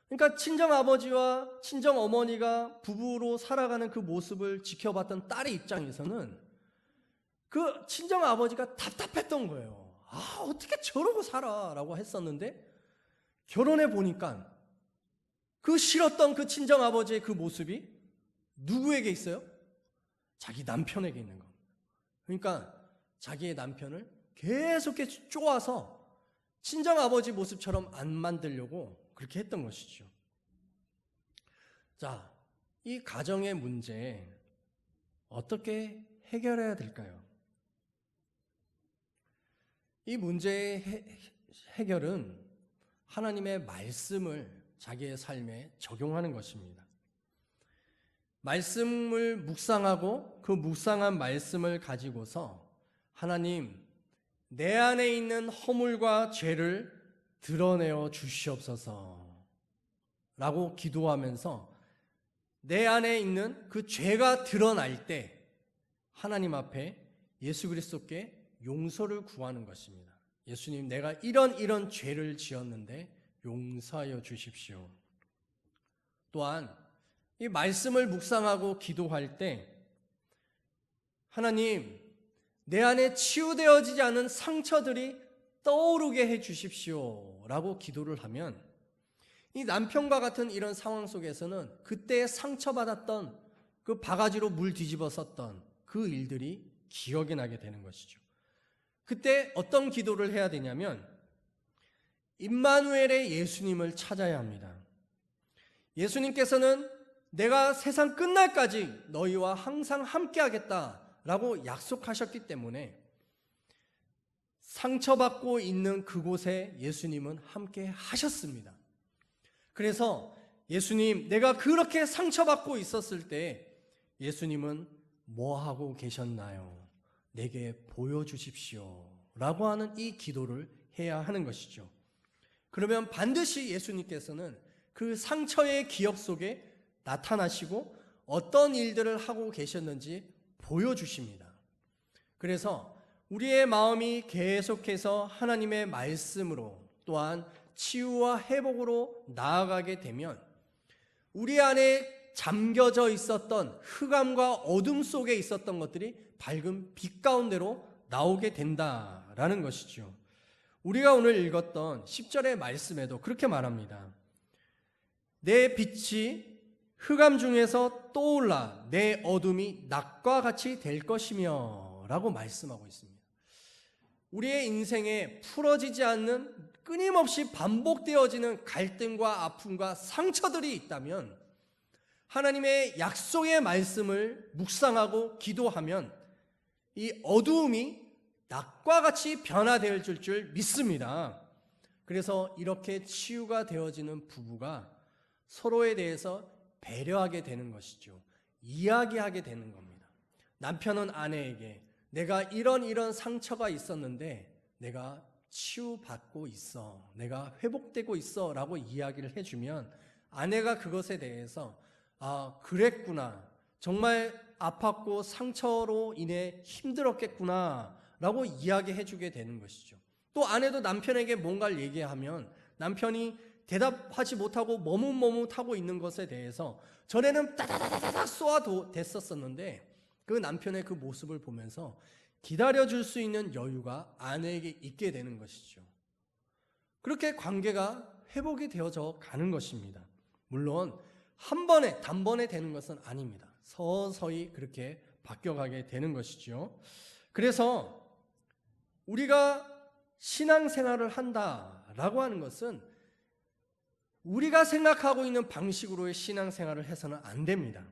그러니까 친정아버지와 친정어머니가 부부로 살아가는 그 모습을 지켜봤던 딸의 입장에서는 그 친정아버지가 답답했던 거예요. 아, 어떻게 저러고 살아? 라고 했었는데 결혼해 보니까 그 싫었던 그 친정아버지의 그 모습이 누구에게 있어요? 자기 남편에게 있는 겁니다. 그러니까 자기의 남편을 계속해서 쪼아서 친정아버지 모습처럼 안 만들려고 그렇게 했던 것이죠. 자, 이 가정의 문제 어떻게 해결해야 될까요? 이 문제의 해결은 하나님의 말씀을 자기의 삶에 적용하는 것입니다. 말씀을 묵상하고 그 묵상한 말씀을 가지고서 하나님, 내 안에 있는 허물과 죄를 드러내어 주시옵소서 라고 기도하면서 내 안에 있는 그 죄가 드러날 때 하나님 앞에 예수 그리스도께 용서를 구하는 것입니다. 예수님, 내가 이런 죄를 지었는데 용서하여 주십시오. 또한 이 말씀을 묵상하고 기도할 때 하나님, 내 안에 치유되어지지 않은 상처들이 떠오르게 해 주십시오 라고 기도를 하면 이 남편과 같은 이런 상황 속에서는 그때 상처받았던 그 바가지로 물 뒤집어 썼던 그 일들이 기억이 나게 되는 것이죠. 그때 어떤 기도를 해야 되냐면 임마누엘의 예수님을 찾아야 합니다. 예수님께서는 내가 세상 끝날까지 너희와 항상 함께하겠다라고 약속하셨기 때문에 상처받고 있는 그곳에 예수님은 함께 하셨습니다. 그래서 예수님, 내가 그렇게 상처받고 있었을 때 예수님은 뭐 하고 계셨나요? 내게 보여주십시오 라고 하는 이 기도를 해야 하는 것이죠. 그러면 반드시 예수님께서는 그 상처의 기억 속에 나타나시고 어떤 일들을 하고 계셨는지 보여주십니다. 그래서 우리의 마음이 계속해서 하나님의 말씀으로 또한 치유와 회복으로 나아가게 되면 우리 안에 잠겨져 있었던 흑암과 어둠 속에 있었던 것들이 밝은 빛 가운데로 나오게 된다라는 것이죠. 우리가 오늘 읽었던 10절의 말씀에도 그렇게 말합니다. 내 빛이 흑암 중에서 떠올라 내 어둠이 낮과 같이 될 것이며 라고 말씀하고 있습니다. 우리의 인생에 풀어지지 않는 끊임없이 반복되어지는 갈등과 아픔과 상처들이 있다면 하나님의 약속의 말씀을 묵상하고 기도하면 이 어두움이 낮과 같이 변화될 줄 믿습니다. 그래서 이렇게 치유가 되어지는 부부가 서로에 대해서 배려하게 되는 것이죠. 이야기하게 되는 겁니다. 남편은 아내에게 내가 이런 상처가 있었는데 내가 치유받고 있어, 내가 회복되고 있어 라고 이야기를 해주면 아내가 그것에 대해서 아, 그랬구나, 정말 아팠고 상처로 인해 힘들었겠구나 라고 이야기해 주게 되는 것이죠. 또 아내도 남편에게 뭔가를 얘기하면 남편이 대답하지 못하고 머뭇머뭇하고 있는 것에 대해서 전에는 따다다다닥 쏘아댔었는데 그 남편의 그 모습을 보면서 기다려줄 수 있는 여유가 아내에게 있게 되는 것이죠. 그렇게 관계가 회복이 되어져 가는 것입니다. 물론 한 번에 단번에 되는 것은 아닙니다. 서서히 그렇게 바뀌어가게 되는 것이죠. 그래서 우리가 신앙생활을 한다라고 하는 것은 우리가 생각하고 있는 방식으로의 신앙생활을 해서는 안 됩니다.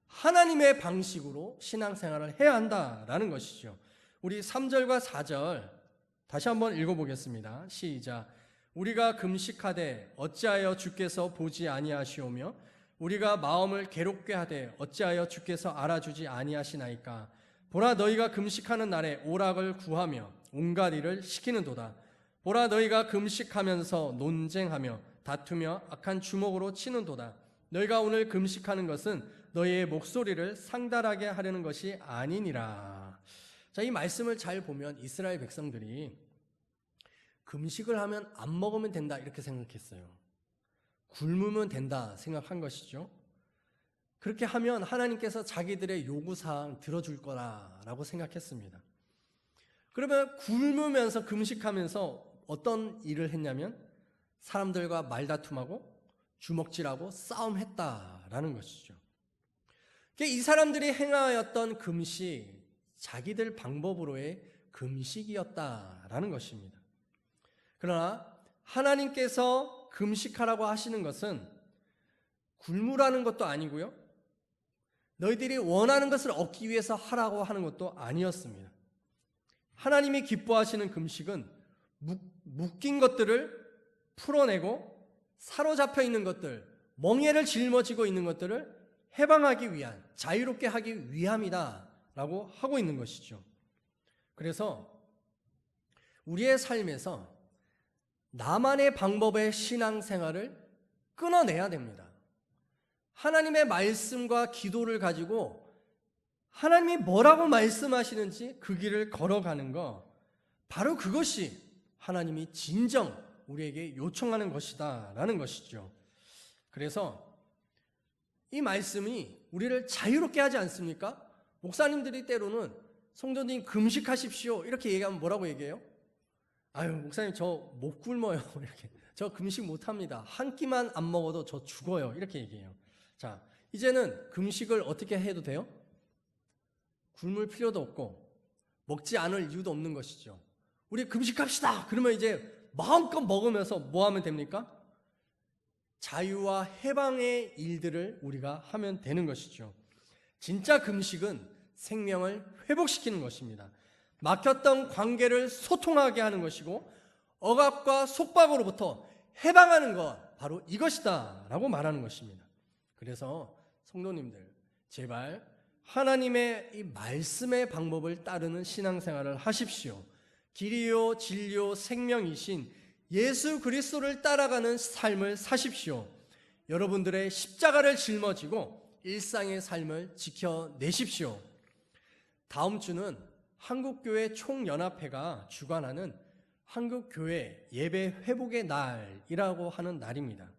하나님의 방식으로 신앙생활을 해야 한다라는 것이죠. 우리 3절과 4절 다시 한번 읽어보겠습니다. 시작. 우리가 금식하되 어찌하여 주께서 보지 아니하시오며 우리가 마음을 괴롭게 하되 어찌하여 주께서 알아주지 아니하시나이까. 보라, 너희가 금식하는 날에 오락을 구하며 온갖 일을 시키는도다. 보라, 너희가 금식하면서 논쟁하며 다투며 악한 주먹으로 치는도다. 너희가 오늘 금식하는 것은 너희의 목소리를 상달하게 하려는 것이 아니니라. 자, 이 말씀을 잘 보면 이스라엘 백성들이 금식을 하면 안 먹으면 된다 이렇게 생각했어요. 굶으면 된다 생각한 것이죠. 그렇게 하면 하나님께서 자기들의 요구사항 들어줄 거라고 생각했습니다. 그러면 굶으면서 금식하면서 어떤 일을 했냐면 사람들과 말다툼하고 주먹질하고 싸움했다라는 것이죠. 이 사람들이 행하였던 금식, 자기들 방법으로의 금식이었다라는 것입니다. 그러나 하나님께서 금식하라고 하시는 것은 굶으라는 것도 아니고요, 너희들이 원하는 것을 얻기 위해서 하라고 하는 것도 아니었습니다. 하나님이 기뻐하시는 금식은 묶인 것들을 풀어내고 사로잡혀 있는 것들, 멍에를 짊어지고 있는 것들을 해방하기 위한, 자유롭게 하기 위함이다 라고 하고 있는 것이죠. 그래서 우리의 삶에서 나만의 방법의 신앙생활을 끊어내야 됩니다. 하나님의 말씀과 기도를 가지고 하나님이 뭐라고 말씀하시는지 그 길을 걸어가는 거, 바로 그것이 하나님이 진정 우리에게 요청하는 것이다 라는 것이죠. 그래서 이 말씀이 우리를 자유롭게 하지 않습니까? 목사님들이 때로는 성도님 금식하십시오 이렇게 얘기하면 뭐라고 얘기해요? 아유, 목사님 저 못 굶어요 이렇게, 저 금식 못합니다, 한 끼만 안 먹어도 저 죽어요 이렇게 얘기해요. 자, 이제는 금식을 어떻게 해도 돼요? 굶을 필요도 없고 먹지 않을 이유도 없는 것이죠. 우리 금식합시다 그러면 이제 마음껏 먹으면서 뭐 하면 됩니까? 자유와 해방의 일들을 우리가 하면 되는 것이죠. 진짜 금식은 생명을 회복시키는 것입니다. 막혔던 관계를 소통하게 하는 것이고 억압과 속박으로부터 해방하는 것, 바로 이것이다 라고 말하는 것입니다. 그래서 성도님들, 제발 하나님의 이 말씀의 방법을 따르는 신앙생활을 하십시오. 길이요 진리요 생명이신 예수 그리스도를 따라가는 삶을 사십시오. 여러분들의 십자가를 짊어지고 일상의 삶을 지켜내십시오. 다음 주는 한국교회 총연합회가 주관하는 한국교회 예배 회복의 날이라고 하는 날입니다.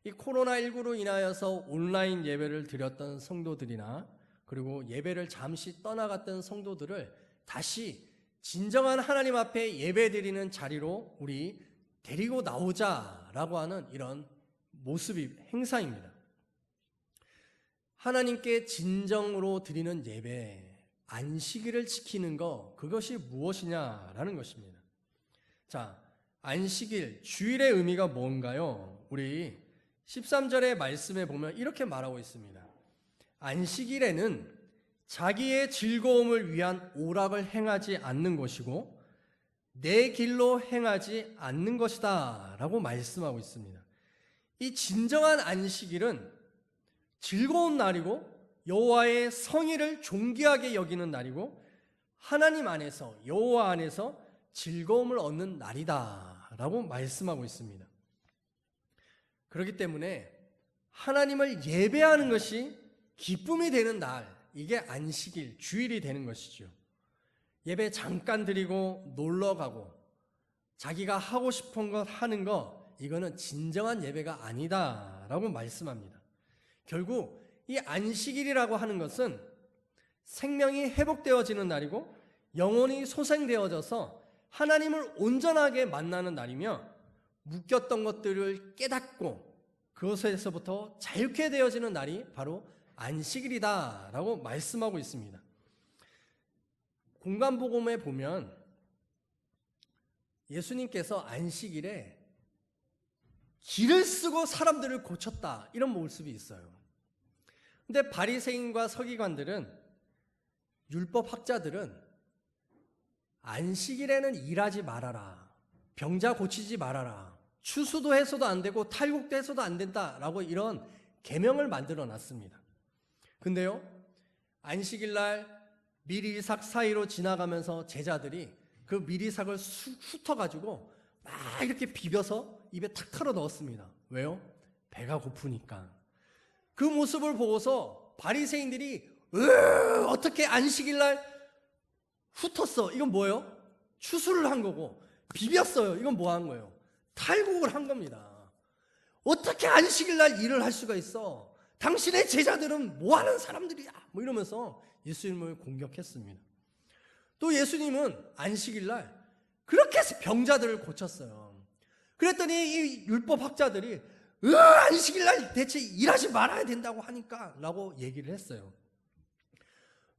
이 코로나19로 인하여서 온라인 예배를 드렸던 성도들이나 그리고 예배를 잠시 떠나갔던 성도들을 다시 진정한 하나님 앞에 예배드리는 자리로 우리 데리고 나오자라고 하는 이런 모습이 행사입니다. 하나님께 진정으로 드리는 예배, 안식일을 지키는 것, 그것이 무엇이냐라는 것입니다. 자, 안식일, 주일의 의미가 뭔가요? 우리 13절의 말씀에 보면 이렇게 말하고 있습니다. 안식일에는 자기의 즐거움을 위한 오락을 행하지 않는 것이고 내 길로 행하지 않는 것이다 라고 말씀하고 있습니다. 이 진정한 안식일은 즐거운 날이고 여호와의 성의를 존귀하게 여기는 날이고 하나님 안에서, 여호와 안에서 즐거움을 얻는 날이다 라고 말씀하고 있습니다. 그렇기 때문에 하나님을 예배하는 것이 기쁨이 되는 날, 이게 안식일, 주일이 되는 것이죠. 예배 잠깐 드리고 놀러 가고 자기가 하고 싶은 것 하는 거, 이거는 진정한 예배가 아니다 라고 말씀합니다. 결국 이 안식일이라고 하는 것은 생명이 회복되어지는 날이고 영혼이 소생되어져서 하나님을 온전하게 만나는 날이며 묶였던 것들을 깨닫고 그것에서부터 자유케 되어지는 날이 바로 안식일이다 라고 말씀하고 있습니다. 공관복음에 보면 예수님께서 안식일에 길을 쓰고 사람들을 고쳤다, 이런 모습이 있어요. 근데 바리새인과 서기관들은, 율법학자들은 안식일에는 일하지 말아라, 병자 고치지 말아라, 추수도 해서도 안 되고 탈곡도 해서도 안 된다라고 이런 계명을 만들어 놨습니다. 근데요, 안식일날 밀이삭 사이로 지나가면서 제자들이 그 밀이삭을 훑어가지고 막 이렇게 비벼서 입에 탁 털어 넣었습니다. 왜요? 배가 고프니까. 그 모습을 보고서 바리새인들이 어떻게 안식일날 훑었어? 이건 뭐예요? 추수를 한 거고, 비볐어요. 이건 뭐 한 거예요? 탈곡을 한 겁니다. 어떻게 안식일날 일을 할 수가 있어? 당신의 제자들은 뭐 하는 사람들이야? 뭐 이러면서 예수님을 공격했습니다. 또 예수님은 안식일날 그렇게 해서 병자들을 고쳤어요. 그랬더니 이 율법학자들이 안식일날 대체 일하지 말아야 된다고 하니까 라고 얘기를 했어요.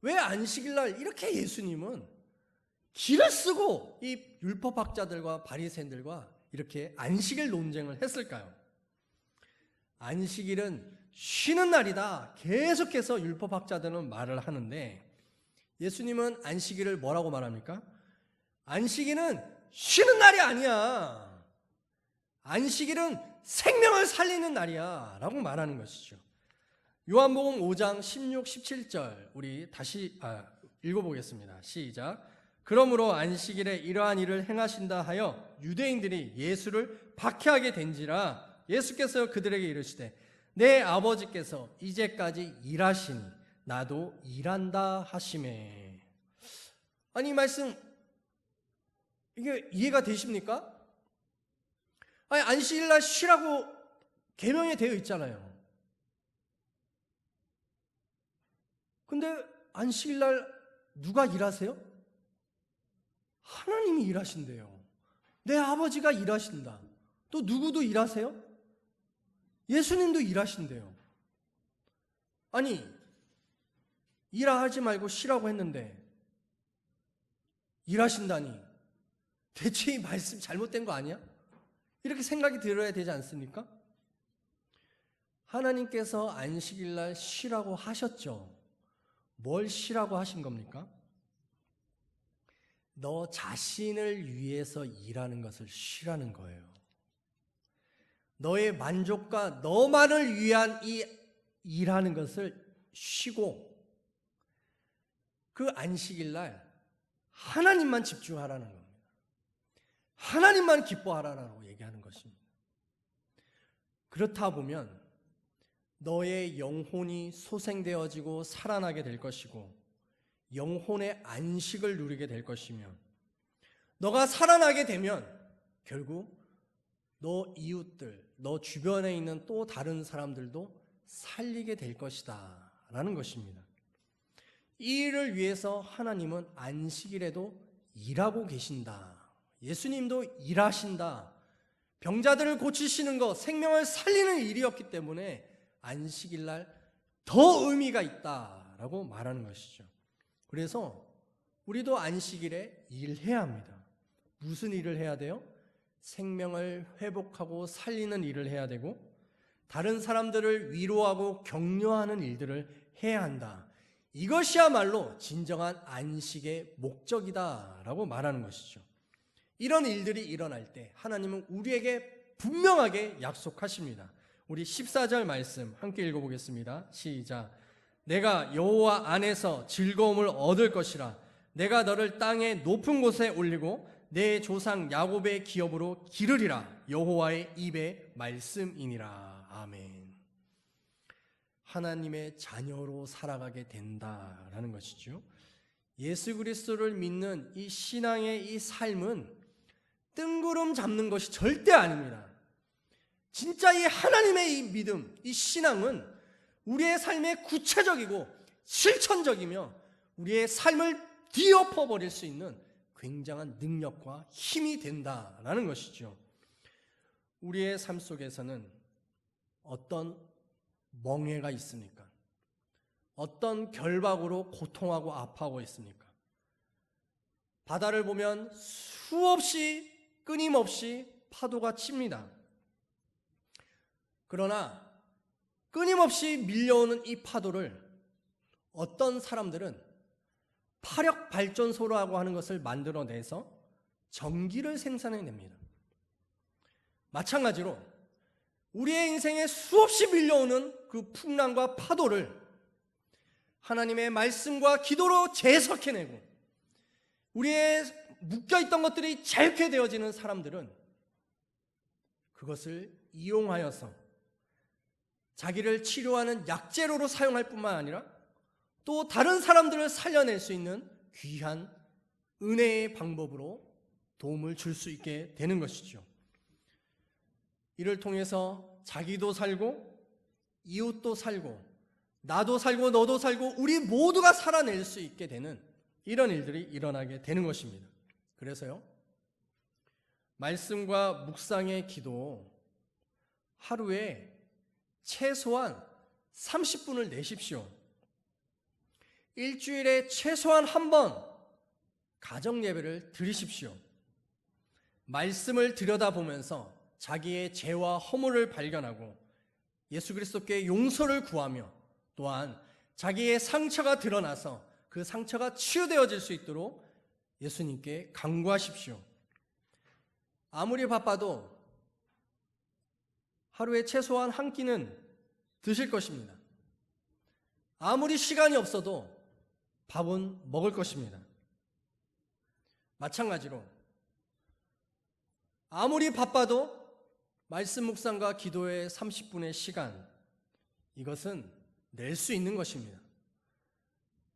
왜 안식일날 이렇게 예수님은 길을 쓰고 이 율법학자들과 바리새인들과 이렇게 안식일 논쟁을 했을까요? 안식일은 쉬는 날이다, 계속해서 율법학자들은 말을 하는데 예수님은 안식일을 뭐라고 말합니까? 안식일은 쉬는 날이 아니야, 안식일은 생명을 살리는 날이야 라고 말하는 것이죠. 요한복음 5장 16, 17절 우리 다시 읽어보겠습니다. 시작. 그러므로 안식일에 이러한 일을 행하신다 하여 유대인들이 예수를 박해하게 된지라 예수께서 그들에게 이르시되 내 아버지께서 이제까지 일하시니 나도 일한다 하시매. 아니 이 말씀 이게 이해가 되십니까? 아니 안식일날 쉬라고 계명에 되어 있잖아요. 근데 안식일날 누가 일하세요? 하나님이 일하신대요. 내 아버지가 일하신다. 또 누구도 일하세요? 예수님도 일하신대요. 아니 일하지 말고 쉬라고 했는데 일하신다니 대체 이 말씀 잘못된 거 아니야? 이렇게 생각이 들어야 되지 않습니까? 하나님께서 안식일날 쉬라고 하셨죠. 뭘 쉬라고 하신 겁니까? 너 자신을 위해서 일하는 것을 쉬라는 거예요. 너의 만족과 너만을 위한 이 일하는 것을 쉬고 그 안식일날 하나님만 집중하라는 겁니다. 하나님만 기뻐하라라고 얘기하는 것입니다. 그렇다 보면 너의 영혼이 소생되어지고 살아나게 될 것이고 영혼의 안식을 누리게 될 것이며 너가 살아나게 되면 결국 너 이웃들, 너 주변에 있는 또 다른 사람들도 살리게 될 것이다 라는 것입니다. 이 일을 위해서 하나님은 안식일에도 일하고 계신다. 예수님도 일하신다. 병자들을 고치시는 것, 생명을 살리는 일이었기 때문에 안식일날 더 의미가 있다라고 말하는 것이죠. 그래서 우리도 안식일에 일해야 합니다. 무슨 일을 해야 돼요? 생명을 회복하고 살리는 일을 해야 되고 다른 사람들을 위로하고 격려하는 일들을 해야 한다. 이것이야말로 진정한 안식의 목적이다라고 말하는 것이죠. 이런 일들이 일어날 때 하나님은 우리에게 분명하게 약속하십니다. 우리 14절 말씀 함께 읽어보겠습니다. 시작. 내가 여호와 안에서 즐거움을 얻을 것이라. 내가 너를 땅의 높은 곳에 올리고 내 조상 야곱의 기업으로 기르리라. 여호와의 입의 말씀이니라. 아멘. 하나님의 자녀로 살아가게 된다라는 것이죠. 예수 그리스도를 믿는 이 신앙의 이 삶은 뜬구름 잡는 것이 절대 아닙니다. 진짜 이 하나님의 이 믿음, 이 신앙은 우리의 삶에 구체적이고 실천적이며 우리의 삶을 뒤엎어버릴 수 있는 굉장한 능력과 힘이 된다라는 것이죠. 우리의 삶 속에서는 어떤 멍해가 있습니까? 어떤 결박으로 고통하고 아파하고 있습니까? 바다를 보면 수없이 끊임없이 파도가 칩니다. 그러나 끊임없이 밀려오는 이 파도를 어떤 사람들은 파력발전소라고 하는 것을 만들어내서 전기를 생산해냅니다. 마찬가지로 우리의 인생에 수없이 밀려오는 그 풍랑과 파도를 하나님의 말씀과 기도로 재석해내고 우리의 묶여있던 것들이 자유케 되어지는 사람들은 그것을 이용하여서 자기를 치료하는 약재로로 사용할 뿐만 아니라 또 다른 사람들을 살려낼 수 있는 귀한 은혜의 방법으로 도움을 줄 수 있게 되는 것이죠. 이를 통해서 자기도 살고 이웃도 살고 나도 살고 너도 살고 우리 모두가 살아낼 수 있게 되는 이런 일들이 일어나게 되는 것입니다. 그래서요, 말씀과 묵상의 기도 하루에 최소한 30분을 내십시오. 일주일에 최소한 한 번 가정 예배를 드리십시오. 말씀을 들여다보면서 자기의 죄와 허물을 발견하고 예수 그리스도께 용서를 구하며 또한 자기의 상처가 드러나서 그 상처가 치유되어질 수 있도록 예수님께 간구하십시오. 아무리 바빠도 하루에 최소한 한 끼는 드실 것입니다. 아무리 시간이 없어도 밥은 먹을 것입니다. 마찬가지로 아무리 바빠도 말씀 묵상과 기도의 30분의 시간, 이것은 낼 수 있는 것입니다.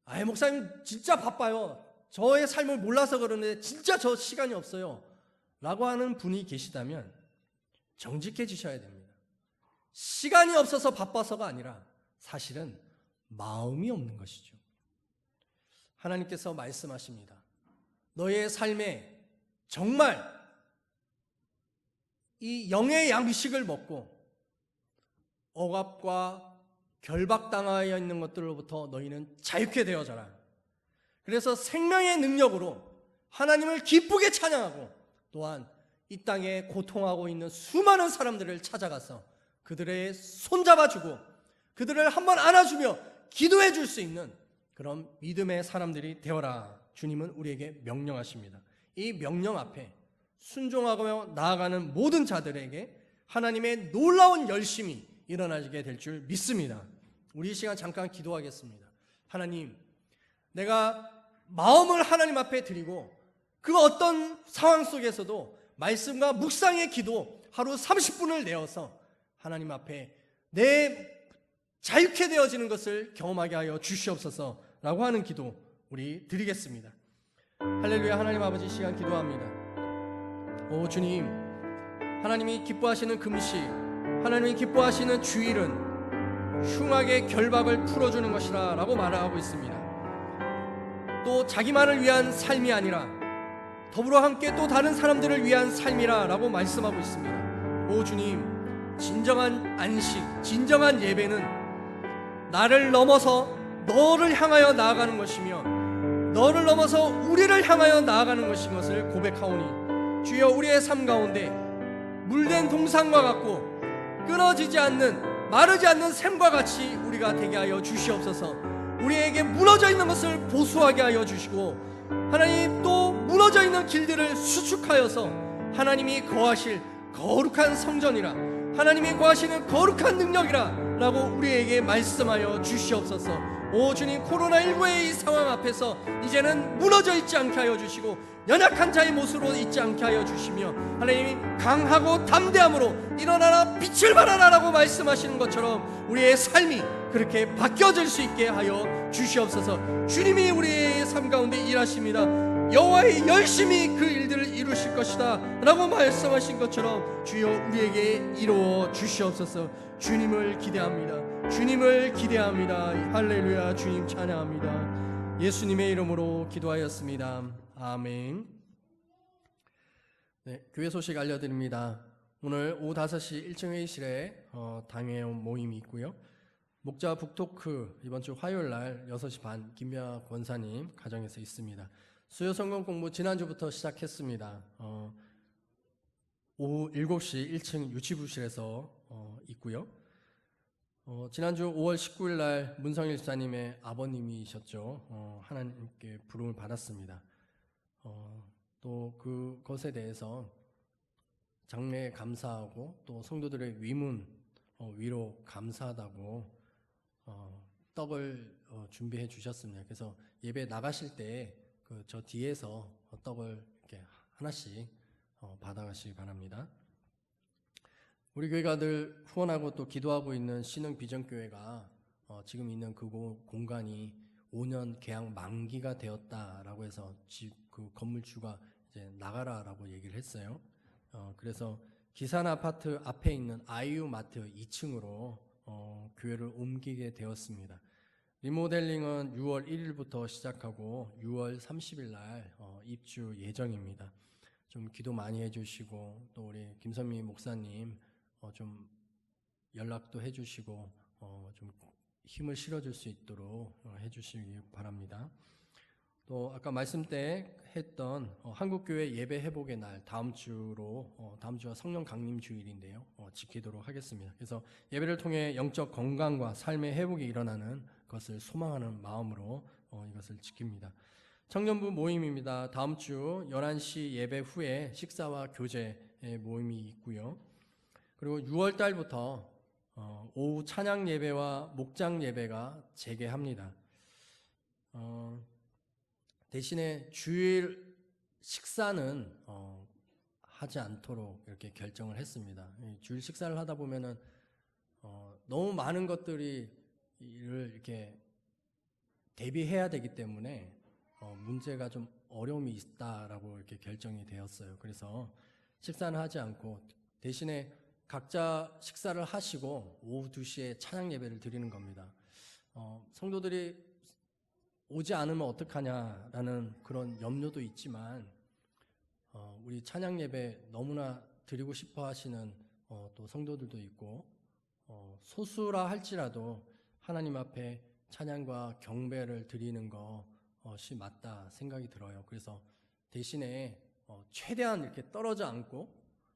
아예 목사님 진짜 바빠요. 저의 삶을 몰라서 그러는데 진짜 저 시간이 없어요. 라고 하는 분이 계시다면 정직해지셔야 됩니다. 시간이 없어서 바빠서가 아니라 사실은 마음이 없는 것이죠. 하나님께서 말씀하십니다. 너의 삶에 정말 이 영의 양식을 먹고 억압과 결박당하여 있는 것들로부터 너희는 자유케 되어져라. 그래서 생명의 능력으로 하나님을 기쁘게 찬양하고 또한 이 땅에 고통하고 있는 수많은 사람들을 찾아가서 그들의 손잡아주고 그들을 한번 안아주며 기도해 줄 수 있는 그런 믿음의 사람들이 되어라. 주님은 우리에게 명령하십니다. 이 명령 앞에 순종하며 나아가는 모든 자들에게 하나님의 놀라운 열심이 일어나게 될 줄 믿습니다. 우리 이 시간 잠깐 기도하겠습니다. 하나님, 내가 마음을 하나님 앞에 드리고 그 어떤 상황 속에서도 말씀과 묵상의 기도 하루 30분을 내어서 하나님 앞에 내 자유케 되어지는 것을 경험하게 하여 주시옵소서라고 하는 기도 우리 드리겠습니다. 할렐루야. 하나님 아버지, 시간 기도합니다. 오 주님, 하나님이 기뻐하시는 금식, 하나님이 기뻐하시는 주일은 흉악의 결박을 풀어주는 것이라 라고 말하고 있습니다. 또 자기만을 위한 삶이 아니라 더불어 함께 또 다른 사람들을 위한 삶이라 라고 말씀하고 있습니다. 오 주님, 진정한 안식, 진정한 예배는 나를 넘어서 너를 향하여 나아가는 것이며 너를 넘어서 우리를 향하여 나아가는 것인 것을 고백하오니 주여, 우리의 삶 가운데 물된 동산과 같고 끊어지지 않는, 마르지 않는 샘과 같이 우리가 되게 하여 주시옵소서. 우리에게 무너져 있는 것을 보수하게 하여 주시고 하나님, 또 무너져 있는 길들을 수축하여서 하나님이 거하실 거룩한 성전이라, 하나님이 거하시는 거룩한 능력이라 라고 우리에게 말씀하여 주시옵소서. 오 주님, 코로나19의 이 상황 앞에서 이제는 무너져 있지 않게 하여 주시고 연약한 자의 모습으로 있지 않게 하여 주시며 하나님이 강하고 담대함으로 일어나라 빛을 발하라 라고 말씀하시는 것처럼 우리의 삶이 그렇게 바뀌어질 수 있게 하여 주시옵소서. 주님이 우리의 삶 가운데 일하십니다. 여호와의 열심히 그 일들을 이루실 것이다 라고 말씀하신 것처럼 주여, 우리에게 이루어 주시옵소서. 주님을 기대합니다. 주님을 기대합니다. 할렐루야. 주님 찬양합니다. 예수님의 이름으로 기도하였습니다. 아멘. 네, 교회 소식 알려드립니다. 오늘 오후 5시 1층 회의실에 당회원 모임이 있고요. 목자 북토크 이번 주 화요일 날 6시 반 김미아 권사님 가정에서 있습니다. 수요 성경 공부 지난주부터 시작했습니다. 오후 7시 1층 유치부실에서 있고요. 지난주 5월 19일 날 문성일 집사님의 아버님이셨죠. 하나님께 부름을 받았습니다. 또 그것에 대해서 장례에 감사하고 또 성도들의 위문 위로 감사하다고 떡을 준비해 주셨습니다. 그래서 예배 나가실 때 저 뒤에서 떡을 이렇게 하나씩 받아가시기 바랍니다. 우리 교회가 늘 후원하고 또 기도하고 있는 신흥 비전교회가 지금 있는 그 공간이 5년 계약 만기가 되었다라고 해서 그 건물주가 이제 나가라라고 얘기를 했어요. 그래서 기산 아파트 앞에 있는 아이유 마트 2층으로 교회를 옮기게 되었습니다. 리모델링은 6월 1일부터 시작하고 6월 30일 날 입주 예정입니다. 좀 기도 많이 해주시고 또 우리 김선미 목사님 좀 연락도 해주시고 좀 힘을 실어줄 수 있도록 해주시기 바랍니다. 또 아까 말씀 때 했던 한국교회 예배 회복의 날 다음 주가 성령 강림 주일인데요. 지키도록 하겠습니다. 그래서 예배를 통해 영적 건강과 삶의 회복이 일어나는 것을 소망하는 마음으로 이것을 지킵니다. 청년부 모임입니다. 다음 주 11시 예배 후에 식사와 교제의 모임이 있고요. 그리고 6월 달부터 오후 찬양 예배와 목장 예배가 재개합니다. 대신에 주일 식사는 하지 않도록 이렇게 결정을 했습니다. 주일 식사를 하다 보면은 너무 많은 것들이 이렇게 대비해야 되기 때문에 문제가 좀 어려움이 있다라고 이렇게 결정이 되었어요. 그래서 식사는 하지 않고 대신에 각자 식사를 하시고 오후 2시에 찬양 예배를 드리는 겁니다. 성도들이 오지 않으면 어떡하냐라는 그런 염려도 있지만 우리 찬양 예배 너무나 드리고 싶어 하시는 또 성도들도 있고 소수라 할지라도 하나님 앞에 찬양과 경배를 드리는 것이 맞다 생각이 들어요. 그래서 대신에 최대한 이렇게 떨어져 앉고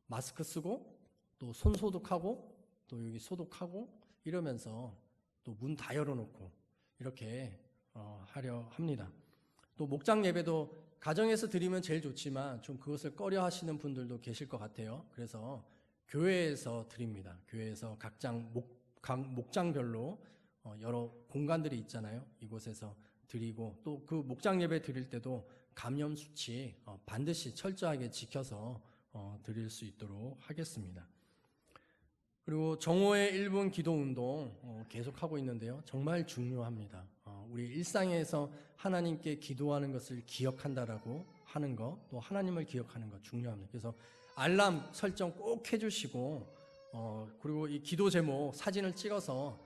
마스크 쓰고 또 손 소독하고 또 여기 소독하고 이러면서 또 문 다 열어놓고 이렇게 하려 합니다. 또 목장 예배도 가정에서 드리면 제일 좋지만 좀 그것을 꺼려 하시는 분들도 계실 것 같아요. 그래서 교회에서 드립니다. 교회에서 각 목장별로 여러 공간들이 있잖아요. 이곳에서 드리고 또 그 목장 예배 드릴 때도 감염 수치 반드시 철저하게 지켜서 드릴 수 있도록 하겠습니다. 그리고 정오의 1분 기도 운동 계속하고 있는데요. 정말 중요합니다. 우리 일상에서 하나님께 기도하는 것을 기억한다라고 하는 것, 또 하나님을 기억하는 것 중요합니다. 그래서 알람 설정 꼭 해주시고 그리고 이 기도 제목 사진을 찍어서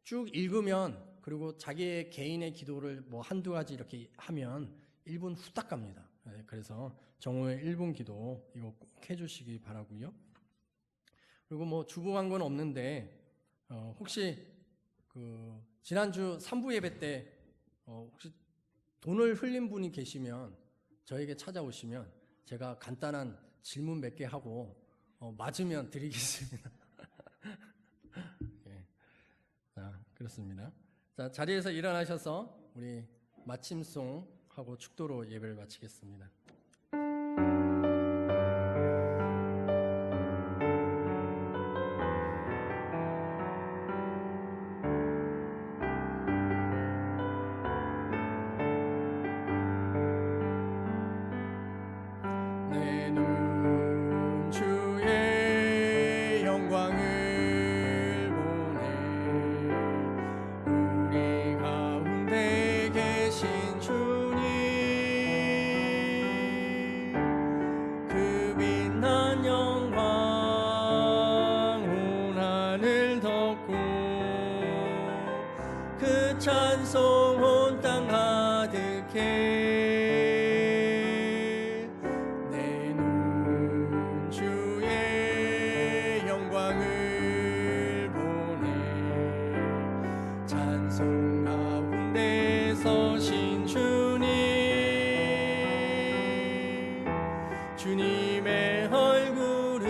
쭉 읽으면 그리고 자기의 개인의 기도를 뭐 한두 가지 이렇게 하면 1분 후딱 갑니다. 그래서 정오의 1분 기도 이거 꼭 해주시기 바라고요. 그리고 뭐 주부 광고는 없는데 혹시 그 지난주 3부 예배 때 혹시 돈을 흘린 분이 계시면 저에게 찾아오시면 제가 간단한 질문 몇 개 하고 맞으면 드리겠습니다. 예. 자, 그렇습니다. 자, 자리에서 일어나셔서 우리 마침송 하고 축도로 예배를 마치겠습니다. 찬송 온 땅 가득해 내 눈 주의 영광을 보네 찬송 가운데 서신 주님의 얼굴은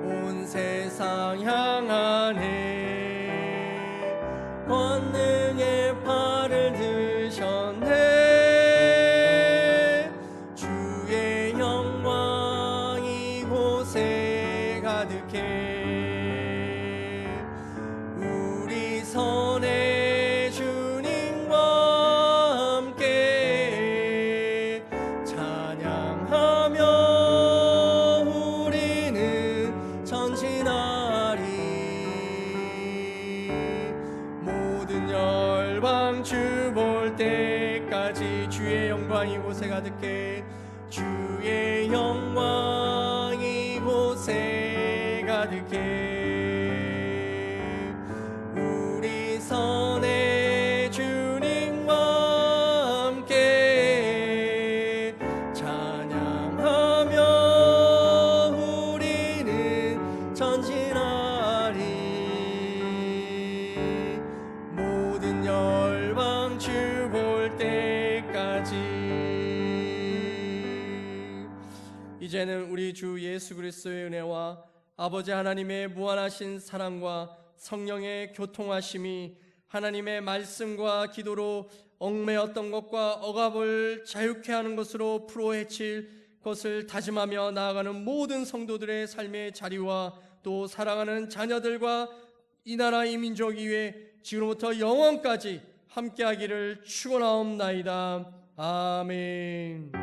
온 세상 향하네 권능의 팔을 드셨네 주의 영광 이곳에 가득해 우리 선의 주님과 함께 찬양하며 우리는 전진하리 모든 열방 주 볼 때까지 주의 영광 이곳에 가득해 주의 영광 이곳에 가득해 우리 선의 주님과 함께 찬양하며 우리는 전진하리 모든 열방 주 볼 때까지 이제는 우리 주 예수 그리스도의 은혜와 아버지 하나님의 무한하신 사랑과 성령의 교통하심이 하나님의 말씀과 기도로 얽매였던 것과 억압을 자유케 하는 것으로 풀어헤칠 것을 다짐하며 나아가는 모든 성도들의 삶의 자리와 또 사랑하는 자녀들과 이 나라 이 민족 위에 지금부터 영원까지 함께하기를 축원하옵나이다. 아멘.